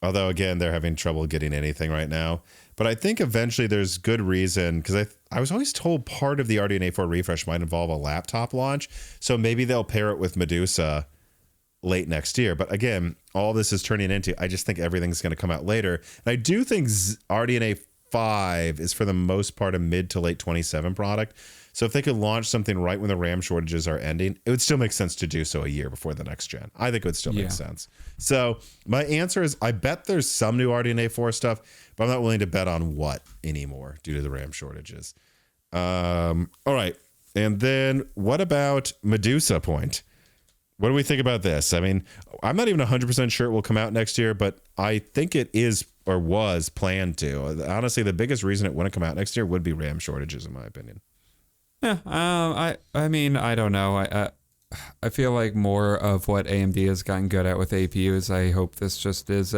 although, again, they're having trouble getting anything right now. But I think eventually there's good reason, because I was always told part of the RDNA 4 refresh might involve a laptop launch. So maybe they'll pair it with Medusa late next year. But again, all this is turning into, I just think everything's going to come out later. And I do think RDNA 5 is for the most part a mid to late 27 product. So if they could launch something right when the RAM shortages are ending, it would still make sense to do so a year before the next gen. I think it would still make sense. So my answer is I bet there's some new RDNA 4 stuff, but I'm not willing to bet on what anymore due to the RAM shortages. All right. And then what about Medusa Point? What do we think about this? I mean, I'm not even 100% sure it will come out next year, but I think it is or was planned to. Honestly, the biggest reason it wouldn't come out next year would be RAM shortages, in my opinion. Yeah, I mean, I don't know. I feel like more of what AMD has gotten good at with APUs. I hope this just is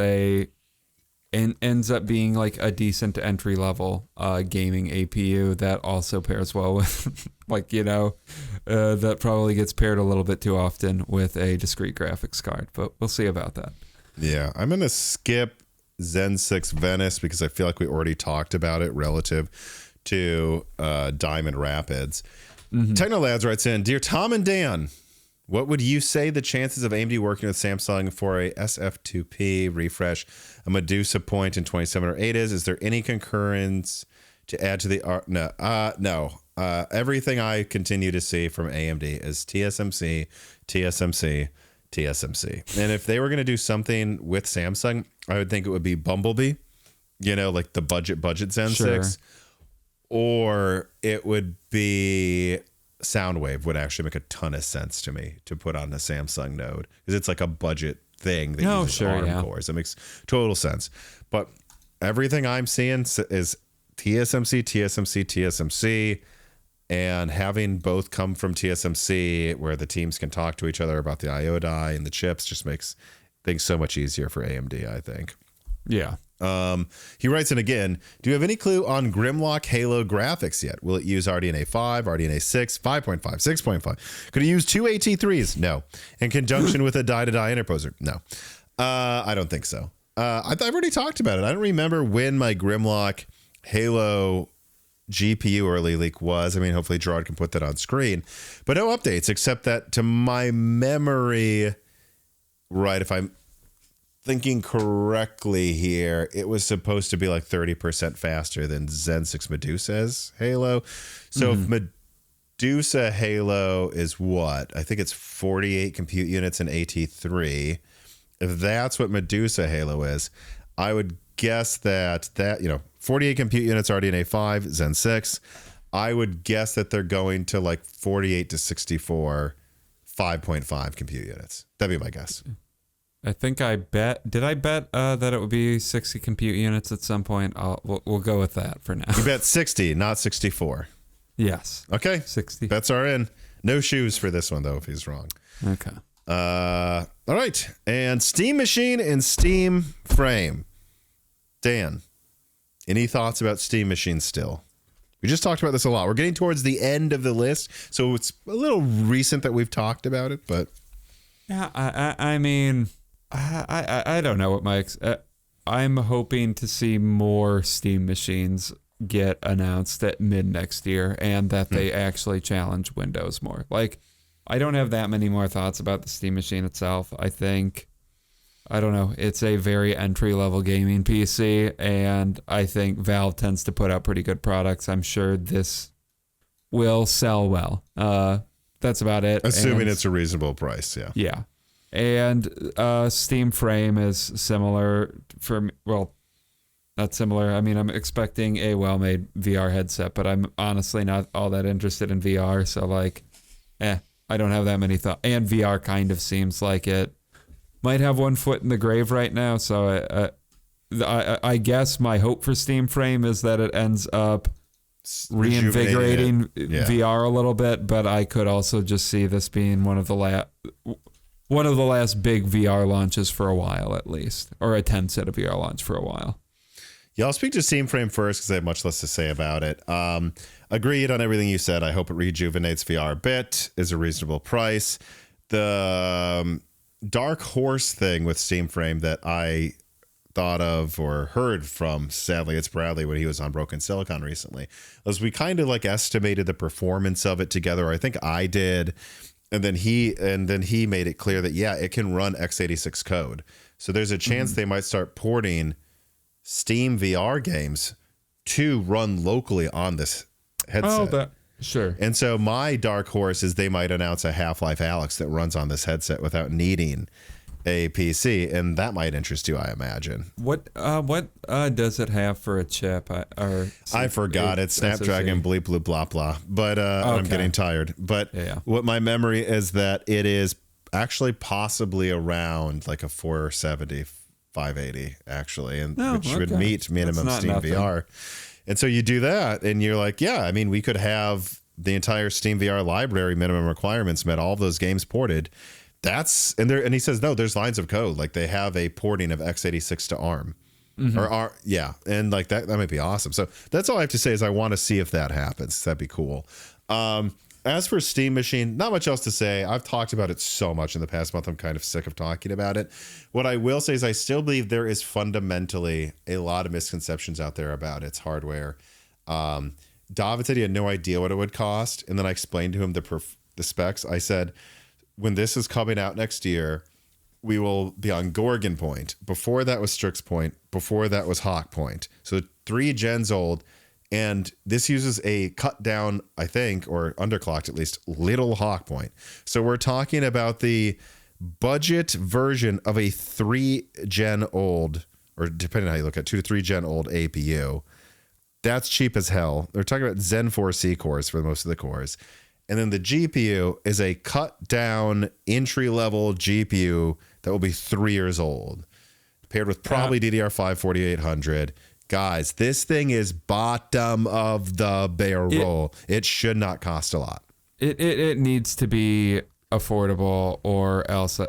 ends up being like a decent entry level gaming APU that also pairs well with that probably gets paired a little bit too often with a discrete graphics card, but we'll see about that. Yeah, I'm gonna skip Zen 6 Venice because I feel like we already talked about it relative to Diamond Rapids. Mm-hmm. Technolads writes in, Dear Tom and Dan, what would you say the chances of AMD working with Samsung for a SF2P refresh, a Medusa Point in 27 or 8 is? Is there any concurrence to add to the no. Everything I continue to see from AMD is TSMC, TSMC, TSMC. And if they were going to do something with Samsung, I would think it would be Bumblebee, like the budget Zen 6, or it would be Soundwave. Would actually make a ton of sense to me to put on a Samsung node, because it's like a budget thing that uses ARM cores. That makes total sense. But everything I'm seeing is TSMC, TSMC, TSMC, and having both come from TSMC, where the teams can talk to each other about the IO die and the chips, just makes things so much easier for AMD, I think. Yeah. He writes in again, do you have any clue on Grimlock Halo graphics yet? Will it use RDNA 5, RDNA 6, 5.5, 6.5? Could it use two AT3s? No. In conjunction with a die-to-die interposer? No. I don't think so. I've already talked about it. I don't remember when my Grimlock Halo GPU early leak was. I mean, hopefully Gerard can put that on screen. But no updates, except that to my memory, right, if I'm thinking correctly here, it was supposed to be like 30% faster than Zen 6 Medusa's Halo. So if Medusa Halo is what? I think it's 48 compute units in AT3. If that's what Medusa Halo is, I would guess that 48 compute units RDNA 5, Zen 6. I would guess that they're going to like 48 to 64, 5.5 compute units. That'd be my guess. I think did I bet that it would be 60 compute units at some point? We'll go with that for now. You bet 60, not 64. Yes. Okay. 60. Bets are in. No shoes for this one, though, if he's wrong. Okay. All right. And Steam Machine and Steam Frame. Dan, any thoughts about Steam Machine still? We just talked about this a lot. We're getting towards the end of the list, so it's a little recent that we've talked about it, but... Yeah, I mean... I don't know what I'm hoping to see more Steam machines get announced at mid next year, and that they actually challenge Windows more. Like, I don't have that many more thoughts about the Steam machine itself. I think, I don't know, it's a very entry-level gaming PC, and I think Valve tends to put out pretty good products. I'm sure this will sell well. That's about it. Assuming it's a reasonable price, yeah. Yeah. And Steam Frame is similar not similar. I mean, I'm expecting a well-made VR headset, but I'm honestly not all that interested in VR. So I don't have that many thoughts. And VR kind of seems like it might have one foot in the grave right now. So I guess my hope for Steam Frame is that it ends up reinvigorating VR a little bit, but I could also just see this being one of the last big VR launches for a while, at least, or a Tencent of VR launch for a while. Yeah, I'll speak to Steam Frame first because I have much less to say about it. Agreed on everything you said. I hope it rejuvenates VR a bit, is a reasonable price. The Dark Horse thing with Steam Frame that I thought of or heard from, sadly, it's Bradley when he was on Broken Silicon recently, was we kind of like estimated the performance of it together. I think I did. And then he made it clear that, yeah, it can run x86 code. So there's a chance they might start porting Steam VR games to run locally on this headset. Sure. And so my dark horse is they might announce a Half-Life Alyx that runs on this headset without needing a PC, and that might interest you, I imagine. What does it have for a chip? I forgot. It's Snapdragon bleep bloop blah blah. But I'm getting tired. But what my memory is that it is actually possibly around like a 470, 580 actually, and which would meet minimum Steam VR. And so you do that, and you're like, yeah, I mean, we could have the entire Steam VR library minimum requirements met, all of those games ported. That's and he says no, there's lines of code, like they have a porting of x86 to ARM or and like that might be awesome. So that's all I have to say is I want to see if that happens. That'd be cool. As for Steam Machine, not much else to say. I've talked about it so much in the past month. I'm kind of sick of talking about it. What I will say is I still believe there is fundamentally a lot of misconceptions out there about its hardware. David said he had no idea what it would cost, and then I explained to him the specs. I said, when this is coming out next year, we will be on Gorgon point. Before that was Strix point. Before that was Hawk point. So 3 gens old, And this uses a cut down, I think, or underclocked at least, little hawk point. So we're talking about the budget version of a 3 gen old, or depending on how you look at 2 to 3 gen old APU. That's cheap as hell. They're talking about Zen 4C cores for most of the cores. And then the GPU is a cut down entry level GPU that will be 3 years old, paired with probably DDR5 4800. Guys, this thing is bottom of the barrel. It should not cost a lot. It needs to be affordable, or else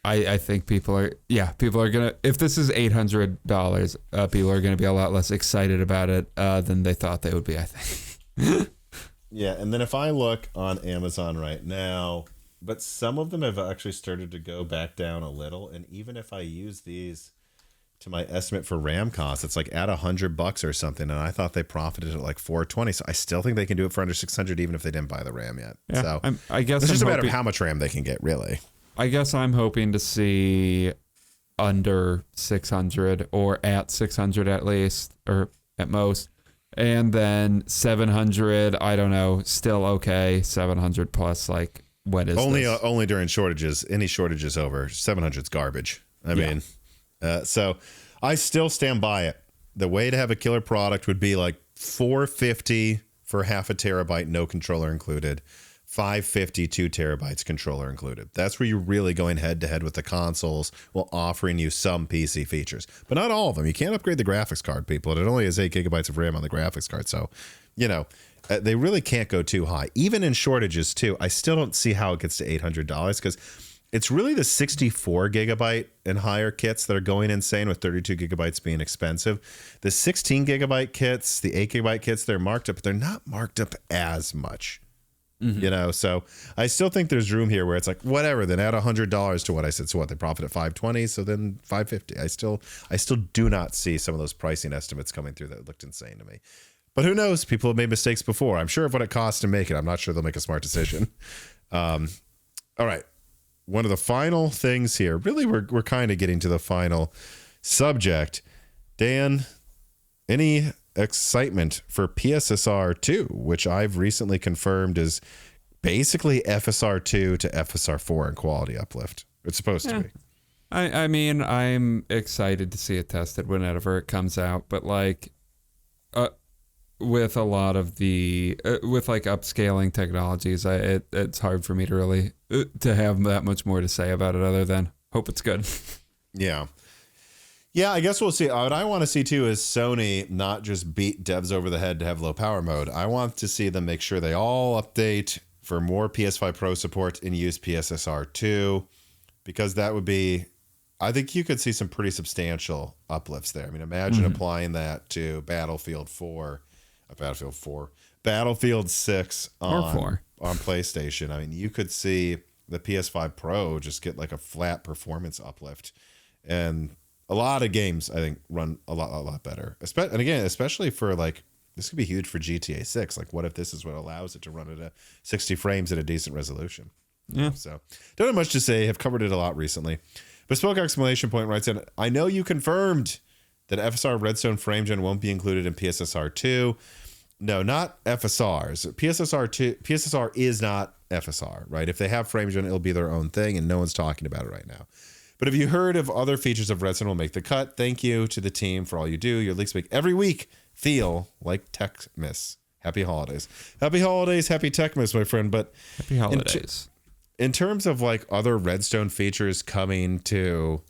I think people are gonna, if this is $800, people are gonna be a lot less excited about it than they thought they would be, I think. Yeah, and then if I look on Amazon right now, but some of them have actually started to go back down a little, and even if I use these to my estimate for RAM costs, it's like at $100 or something, and I thought they profited at like $420, so I still think they can do it for under $600 even if they didn't buy the RAM yet. Yeah, so I guess it's just a matter of how much RAM they can get, really. I guess I'm hoping to see under 600 or at 600 at least, or at most, and then 700. I don't know, still okay. 700 plus, like, what is only during shortages? Any shortages over 700 is garbage. I mean. So I still stand by it. The way to have a killer product would be like $450 for half a terabyte, no controller included. $550, 2 terabytes, controller included. That's where you're really going head to head with the consoles while offering you some PC features, but not all of them. You can't upgrade the graphics card, people. And it only has 8 gigabytes of RAM on the graphics card. So, they really can't go too high. Even in shortages too, I still don't see how it gets to $800 because it's really the 64 gigabyte and higher kits that are going insane, with 32 gigabytes being expensive. The 16 gigabyte kits, the 8 gigabyte kits, they're marked up, but they're not marked up as much. So I still think there's room here where it's like, whatever, then add $100 to what I said. So what, they profit at $520, so then $550. I still do not see some of those pricing estimates coming through that looked insane to me. But who knows? People have made mistakes before. I'm sure of what it costs to make it. I'm not sure they'll make a smart decision. All right. One of the final things here, really, we're kind of getting to the final subject. Dan, any excitement for PSSR 2, which I've recently confirmed is basically FSR 2 to FSR 4 in quality uplift? It's supposed to be. I mean, I'm excited to see it tested whenever it comes out, but like, with a lot of the with like upscaling technologies, it's hard for me to really to have that much more to say about it other than hope it's good. Yeah, I guess we'll see. What I want to see too is Sony not just beat devs over the head to have low power mode. I want to see them make sure they all update for more PS5 Pro support and use PSSR 2, because that would be, I think you could see some pretty substantial uplifts there. I mean, imagine applying that to Battlefield 6 on PlayStation. I mean, you could see the PS5 Pro just get like a flat performance uplift, and a lot of games I think run a lot better. And again, especially for like, this could be huge for GTA 6. Like, what if this is what allows it to run at 60 frames at a decent resolution? Yeah. So don't have much to say. Have covered it a lot recently. Bespoke exclamation point writes in, I know you confirmed that FSR Redstone frame gen won't be included in PSSR 2. No, not FSRs. PSSR is not FSR, right? If they have frame gen, it'll be their own thing, and no one's talking about it right now. But if you heard of other features of Redstone will make the cut, thank you to the team for all you do. Your leaks make every week feel like Techmas. Happy holidays. Happy holidays, happy Techmas, my friend. But happy holidays. In terms of like other Redstone features coming to,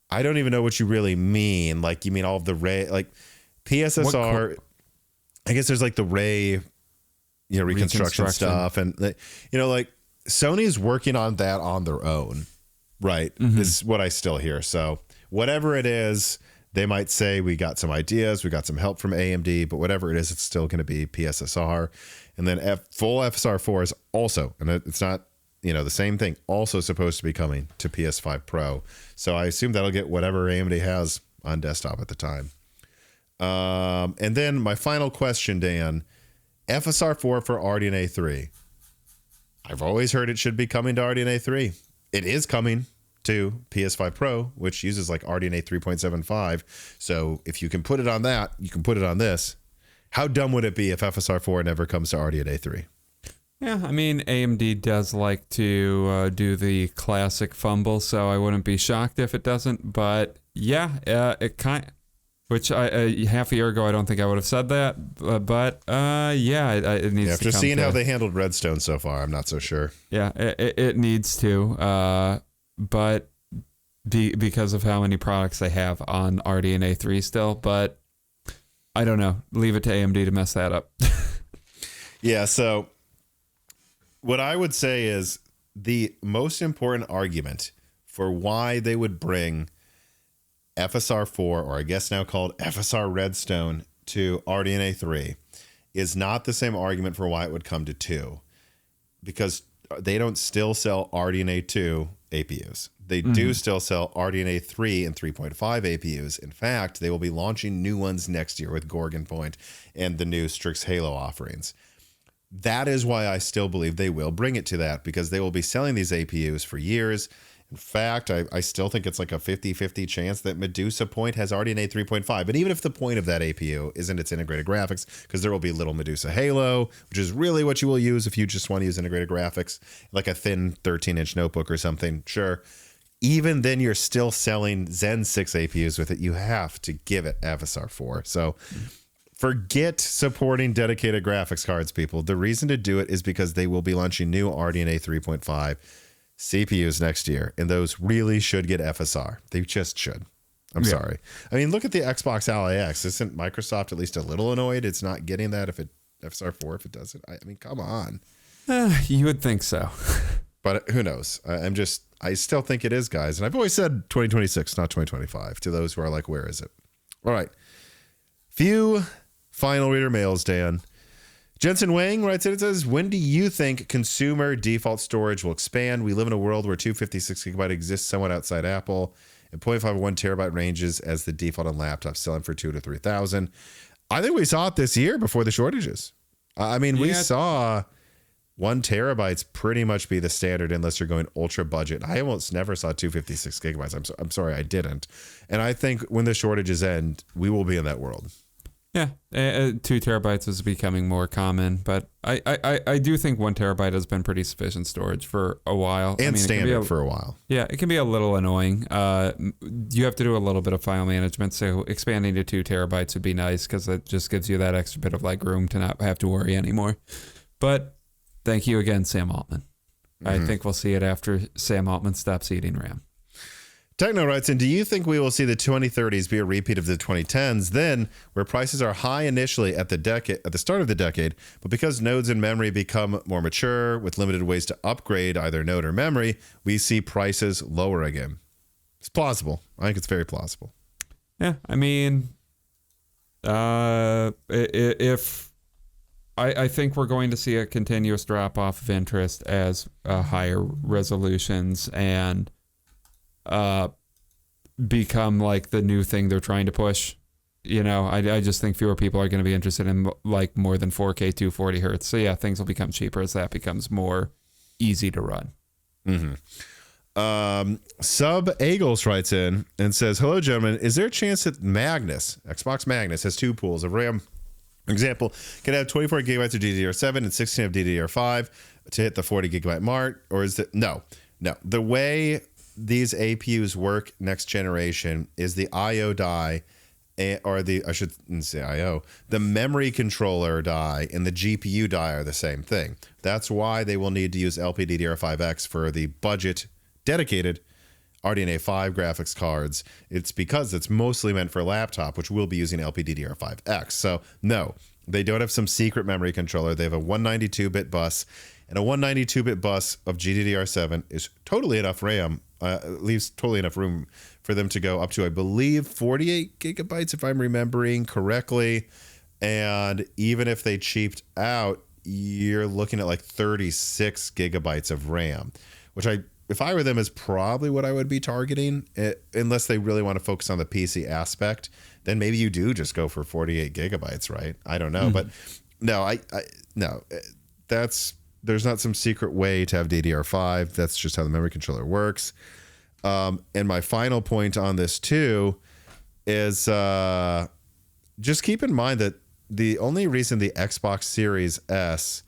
I don't even know what you really mean. Like, you mean all of the Ray, like PSSR, I guess there's like the Ray, reconstruction stuff. And, like Sony's working on that on their own, right? Is what I still hear. So whatever it is, they might say, we got some ideas, we got some help from AMD, but whatever it is, it's still going to be PSSR. And then full FSR 4 is also, and it's not, the same thing, also supposed to be coming to PS5 Pro. So I assume that'll get whatever AMD has on desktop at the time. And then my final question, Dan, FSR 4 for RDNA 3. I've always heard it should be coming to RDNA 3. It is coming to PS5 Pro, which uses like RDNA 3.75. So if you can put it on that, you can put it on this. How dumb would it be if FSR 4 never comes to RDNA 3? Yeah, I mean, AMD does like to do the classic fumble, so I wouldn't be shocked if it doesn't. But yeah, it which half a year ago I don't think I would have said that, but yeah, it needs. After to seeing how they handled Redstone so far, I'm not so sure. Yeah, it needs to, but because of how many products they have on RDNA 3 still, but I don't know. Leave it to AMD to mess that up. Yeah, so what I would say is the most important argument for why they would bring FSR 4, or I guess now called FSR Redstone, to RDNA 3 is not the same argument for why it would come to 2, because they don't still sell RDNA 2 APUs. They do still sell RDNA 3 and 3.5 APUs. In fact, they will be launching new ones next year with Gorgon Point and the new Strix Halo offerings. That is why I still believe they will bring it to that, because they will be selling these APUs for years. In fact, I still think it's like a 50-50 chance that Medusa Point has RDNA 3.5. And even if the point of that APU isn't its integrated graphics, because there will be little Medusa Halo, which is really what you will use if you just want to use integrated graphics, like a thin 13-inch notebook or something, sure. Even then, you're still selling Zen 6 APUs with it. You have to give it FSR 4. So forget supporting dedicated graphics cards, people. The reason to do it is because they will be launching new RDNA 3.5 CPUs next year, and those really should get FSR. They just should. I'm sorry. I mean, look at the Xbox Ally X. Isn't Microsoft at least a little annoyed it's not getting that if it FSR 4 if it doesn't? I mean, come on. You would think so. But who knows? I still think it is, guys. And I've always said 2026, not 2025, to those who are like, where is it? All right. Few final reader mails, Dan. Jensen Wang writes in, it says, when do you think consumer default storage will expand? We live in a world where 256 gigabyte exists somewhat outside Apple, and 0.5 or 1 terabyte ranges as the default on laptops, selling for $2,000 to $3,000. I think we saw it this year before the shortages. I mean, we saw 1 terabytes pretty much be the standard unless you're going ultra budget. I almost never saw 256 gigabytes. I'm sorry, I didn't. And I think when the shortages end, we will be in that world. Yeah, 2 terabytes is becoming more common, but I do think 1 terabyte has been pretty sufficient storage for a while. And standard for a while. Yeah, it can be a little annoying. You have to do a little bit of file management, so expanding to 2 terabytes would be nice because it just gives you that extra bit of leg room to not have to worry anymore. But thank you again, Sam Altman. I think we'll see it after Sam Altman stops eating RAM. Techno writes in, do you think we will see the 2030s be a repeat of the 2010s, then where prices are high initially at the start of the decade, but because nodes and memory become more mature with limited ways to upgrade either node or memory, we see prices lower again? It's plausible. I think it's very plausible. Yeah, I mean, if I think we're going to see a continuous drop off of interest as higher resolutions and become like the new thing they're trying to push. You know, I just think fewer people are going to be interested in like more than 4K 240 hertz. So yeah, things will become cheaper as that becomes more easy to run. Sub Agles writes in and says, hello gentlemen, is there a chance that Xbox Magnus has 2 pools of RAM? For example, can have 24 gigabytes of DDR7 and 16 of DDR5 to hit the 40 gigabyte mark? Or is it no. The way these APUs work next generation is the IO die, or I shouldn't say IO, the memory controller die and the GPU die are the same thing. That's why they will need to use LPDDR5X for the budget dedicated RDNA 5 graphics cards. It's because it's mostly meant for a laptop, which will be using LPDDR5X. So no, they don't have some secret memory controller. They have a 192-bit bus, and a 192-bit bus of GDDR7 is totally enough RAM, leaves totally enough room for them to go up to, I believe, 48 gigabytes, if I'm remembering correctly. And even if they cheaped out, you're looking at like 36 gigabytes of RAM, which if I were them, is probably what I would be targeting, unless they really want to focus on the PC aspect. Then maybe you do just go for 48 gigabytes, right? I don't know. But no, no, there's not some secret way to have DDR5. That's just how the memory controller works. And my final point on this too is just keep in mind that the only reason the Xbox Series S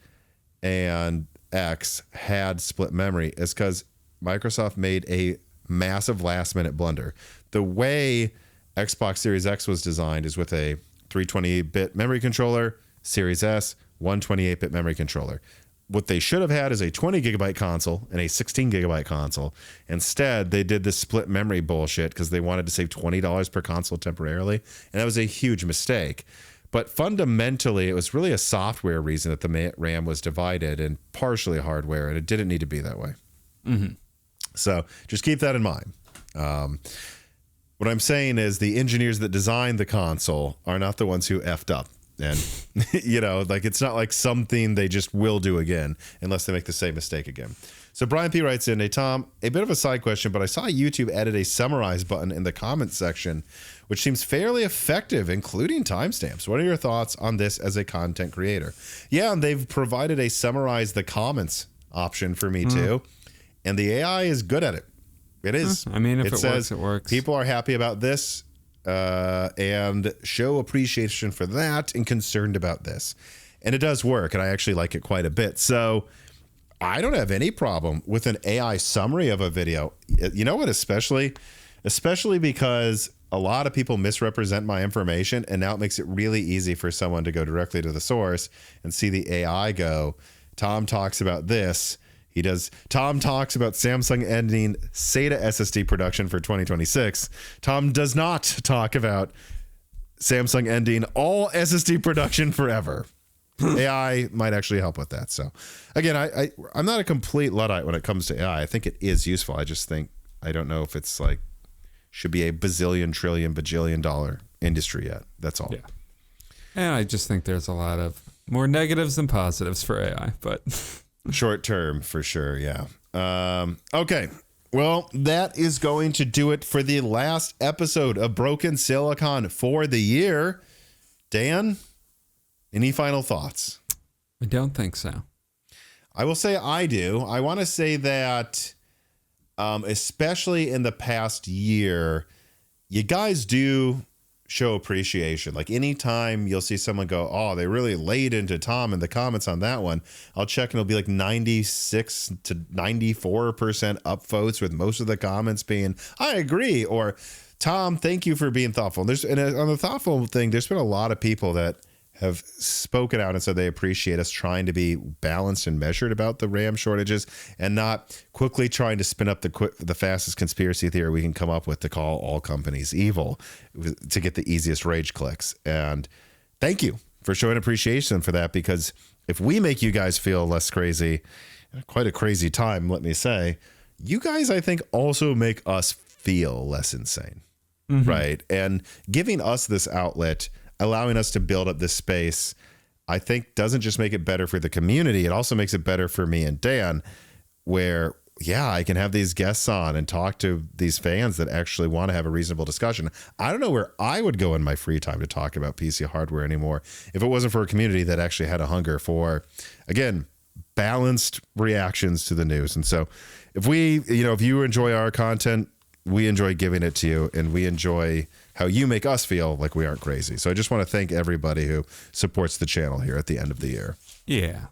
and X had split memory is because Microsoft made a massive last-minute blunder. The way Xbox Series X was designed is with a 328-bit memory controller, Series S, 128-bit memory controller. What they should have had is a 20 gigabyte console and a 16 gigabyte console. Instead, they did this split memory bullshit because they wanted to save $20 per console temporarily, and that was a huge mistake. But fundamentally, it was really a software reason that the RAM was divided and partially hardware, and it didn't need to be that way. Mm-hmm. So just keep that in mind. What I'm saying is the engineers that designed the console are not the ones who effed up. And, you know, like it's not like something they just will do again unless they make the same mistake again. So Brian P. writes in, hey, Tom, a bit of a side question, but I saw YouTube added a summarize button in the comments section, which seems fairly effective, including timestamps. What are your thoughts on this as a content creator? Yeah, and they've provided a summarize the comments option for me too. And the AI is good at it. It is. I mean, if it says, works, it works. People are happy about this. And show appreciation for that and concerned about this. And it does work, and I actually like it quite a bit. So I don't have any problem with an AI summary of a video. You know what, especially because a lot of people misrepresent my information, and now it makes it really easy for someone to go directly to the source and see the AI go, Tom talks about this. Tom talks about Samsung ending SATA SSD production for 2026. Tom does not talk about Samsung ending all SSD production forever. AI might actually help with that. So again, I'm not a complete Luddite when it comes to AI. I think it is useful. I just think, I don't know if it's like, should be a bazillion, trillion, bajillion dollar industry yet. That's all. Yeah. And I just think there's a lot of more negatives than positives for AI, but... Short term, for sure, yeah. Okay, well, that is going to do it for the last episode of Broken Silicon for the year. Dan, any final thoughts? I don't think so. I will say I do. I want to say that, especially in the past year, you guys do show appreciation. Like anytime you'll see someone go, oh, they really laid into Tom in the comments on that one, I'll check and it'll be like 96 to 94% upvotes, with most of the comments being, I agree, or Tom, thank you for being thoughtful. And on the thoughtful thing, there's been a lot of people that have spoken out and said they appreciate us trying to be balanced and measured about the RAM shortages and not quickly trying to spin up the fastest conspiracy theory we can come up with to call all companies evil to get the easiest rage clicks. And thank you for showing appreciation for that, because if we make you guys feel less crazy, quite a crazy time, let me say, you guys, I think, also make us feel less insane, right? And giving us this outlet, allowing us to build up this space, I think doesn't just make it better for the community. It also makes it better for me and Dan, where, yeah, I can have these guests on and talk to these fans that actually want to have a reasonable discussion. I don't know where I would go in my free time to talk about PC hardware anymore if it wasn't for a community that actually had a hunger for, again, balanced reactions to the news. And so if you enjoy our content, we enjoy giving it to you, and we enjoy how you make us feel like we aren't crazy. So I just want to thank everybody who supports the channel here at the end of the year. Yeah.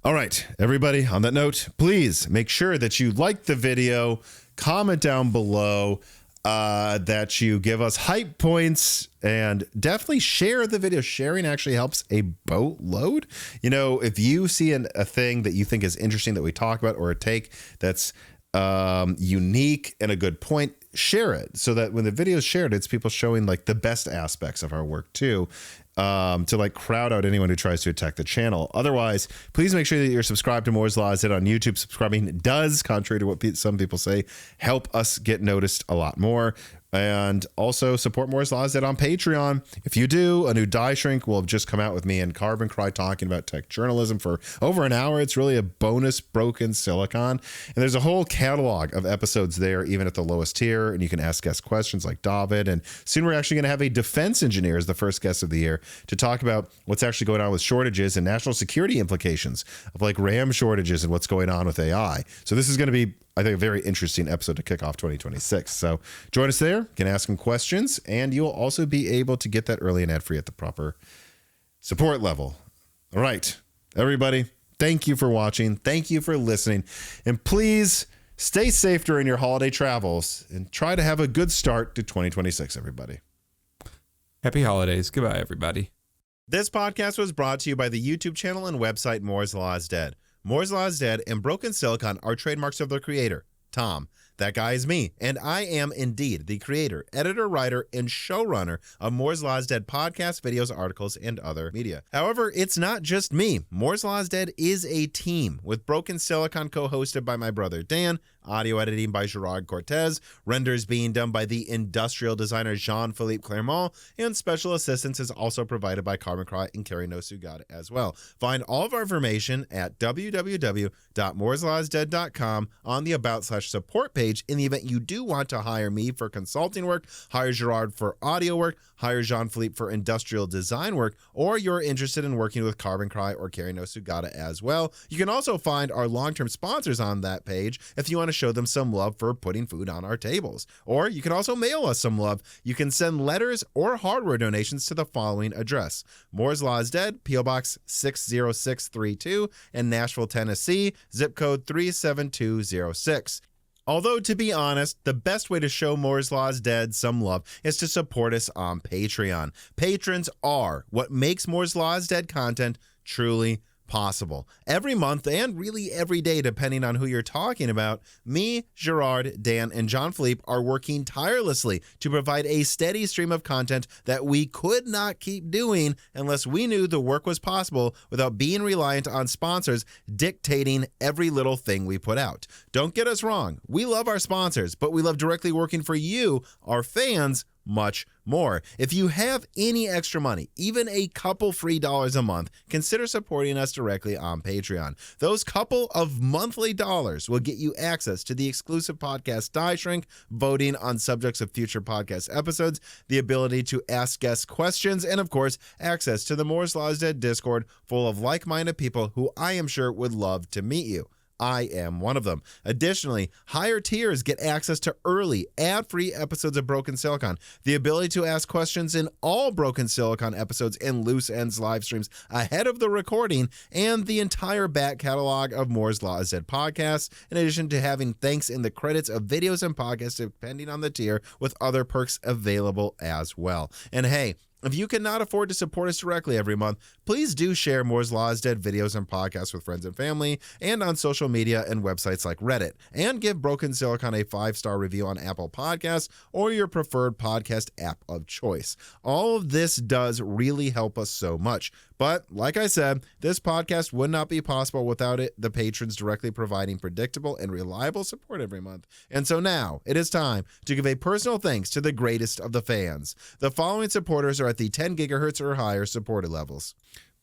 All right, everybody, on that note, please make sure that you like the video, comment down below, that you give us hype points, and definitely share the video. Sharing actually helps a boatload. You know, if you see a thing that you think is interesting that we talk about, or a take that's unique and a good point, share it, so that when the video is shared, it's people showing like the best aspects of our work too, to like crowd out anyone who tries to attack the channel. Otherwise, please make sure that you're subscribed to Moore's Law. Is it on YouTube? Subscribing does, contrary to what some people say, help us get noticed a lot more. And also support Moore's Law on Patreon. If you do, a new die shrink will have just come out with me and Carbon Cry talking about tech journalism for over an hour. It's really a bonus Broken Silicon. And there's a whole catalog of episodes there, even at the lowest tier. And you can ask guest questions like David. And soon we're actually going to have a defense engineer as the first guest of the year to talk about what's actually going on with shortages and national security implications of like RAM shortages and what's going on with AI. So this is going to be, I think, a very interesting episode to kick off 2026. So join us there, can ask some questions, and you'll also be able to get that early and ad-free at the proper support level. All right, everybody, thank you for watching. Thank you for listening. And please stay safe during your holiday travels and try to have a good start to 2026, everybody. Happy holidays. Goodbye, everybody. This podcast was brought to you by the YouTube channel and website Moore's Law is Dead. Moore's Law is Dead and Broken Silicon are trademarks of their creator, Tom. That guy is me, and I am indeed the creator, editor, writer, and showrunner of Moore's Law is Dead podcasts, videos, articles, and other media. However, it's not just me. Moore's Law is Dead is a team, with Broken Silicon co-hosted by my brother Dan, audio editing by Gerard Cortez, renders being done by the industrial designer Jean-Philippe Clermont, and special assistance is also provided by Carmen Cry and Carrie Nosugada as well. Find all of our information at www.mooreslawsdead.com on the About/Support page. In the event you do want to hire me for consulting work, hire Gerard for audio work, hire Jean-Philippe for industrial design work, or you're interested in working with Carbon Cry or Carrie Nosugada as well. You can also find our long-term sponsors on that page if you want to show them some love for putting food on our tables. Or you can also mail us some love. You can send letters or hardware donations to the following address: Moore's Law is Dead, P.O. Box 60632 in Nashville, Tennessee, zip code 37206. Although, to be honest, the best way to show Moore's Law is Dead some love is to support us on Patreon. Patrons are what makes Moore's Law is Dead content truly possible. Every month, and really every day, depending on who you're talking about, me, Gerard, Dan, and Jean-Philippe are working tirelessly to provide a steady stream of content that we could not keep doing unless we knew the work was possible without being reliant on sponsors dictating every little thing we put out. Don't get us wrong, we love our sponsors, but we love directly working for you, our fans, much more. If you have any extra money, even a couple free dollars a month, consider supporting us directly on Patreon. Those couple of monthly dollars will get you access to the exclusive podcast Die Shrink, voting on subjects of future podcast episodes, the ability to ask guest questions, and of course, access to the Moore's Law is Dead Discord full of like-minded people who I am sure would love to meet you. I am one of them. Additionally, higher tiers get access to early, ad-free episodes of Broken Silicon, the ability to ask questions in all Broken Silicon episodes and Loose Ends live streams ahead of the recording, and the entire back catalog of Moore's Law is Dead podcasts, in addition to having thanks in the credits of videos and podcasts depending on the tier, with other perks available as well. And hey, if you cannot afford to support us directly every month, please do share Moore's Law is Dead videos and podcasts with friends and family, and on social media and websites like Reddit, and give Broken Silicon a 5-star review on Apple Podcasts or your preferred podcast app of choice. All of this does really help us so much. But like I said, this podcast would not be possible without the patrons directly providing predictable and reliable support every month. And so now it is time to give a personal thanks to the greatest of the fans. The following supporters are at the 10 gigahertz or higher supported levels: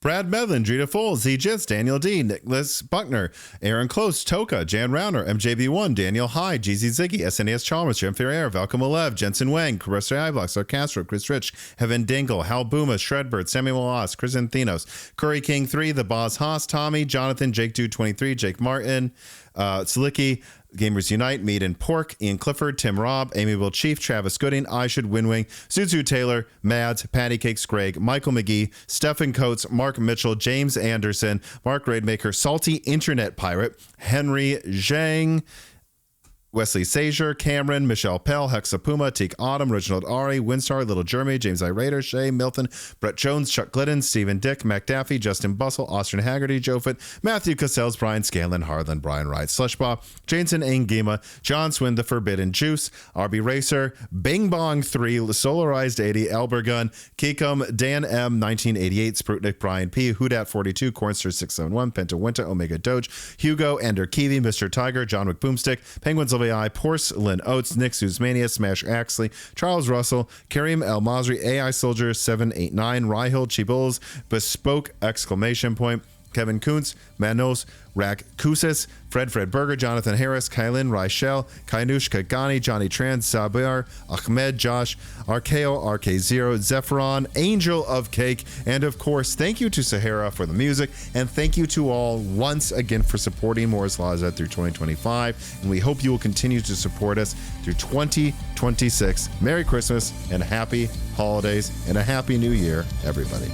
Brad Medlin, Drita Foles, Z-Jits, Daniel D, Nicholas Buckner, Aaron Close, Toka, Jan Rauner, MJB1, Daniel Hyde, GZ Ziggy, SNES Chalmers, Jim Ferrer, Valcom Alev, Jensen Wang, Caressa Iblock, Sir Castro, Chris Rich, Heaven Dingle, Hal Booma, Shredbird, Samuel Oss, Chris Anthenos, Curry King 3, The Boz Haas, Tommy, Jonathan, Jake Dude 23, Jake Martin, Slicky, Gamers Unite, Meat and Pork, Ian Clifford, Tim Robb, Amiable Chief, Travis Gooding, I Should Winwing, Suzu Taylor, Mads, Patty Cakes Greg, Michael McGee, Stephen Coates, Mark Mitchell, James Anderson, Mark Raidmaker, Salty Internet Pirate, Henry Zhang, Wesley Sager, Cameron, Michelle Pell, Hexapuma, Teak Autumn, Reginald Ari, Winstar, Little Jeremy, James I. Rader, Shay Milton, Brett Jones, Chuck Glidden, Stephen Dick, Mac Daffy, Justin Bustle, Austin Haggerty, Joe Fitt, Matthew Cassels, Brian Scanlon, Harlan, Brian Wright, Slushbaugh, Jason Angema, John Swin, The Forbidden Juice, RB Racer, Bing Bong 3, Solarized 80, Elbergun, Keekum, Dan M, 1988, Sprutnik, Brian P, Hudat 42, Cornster 671, Penta Winta, Omega Doge, Hugo, Ender Kiwi, Mr. Tiger, John Wick Boomstick, Penguins of AI, Porcelain Oats, Nick Suzmania, Smash Axley, Charles Russell, Karim El Masri, AI Soldier 789, Ryhill, Chibulls, Bespoke, exclamation point, Kevin Kuntz, Manos, Rak Kusis, Fred Berger, Jonathan Harris, Kailin, Raichel, Kainush Kagani, Johnny Tran, Sabir, Ahmed, Josh, Arkeo, RK0, Zephyron, Angel of Cake, and of course, thank you to Sahara for the music, and thank you to all once again for supporting Moore's Law is Dead through 2025, and we hope you will continue to support us through 2026. Merry Christmas, and happy holidays, and a happy new year, everybody.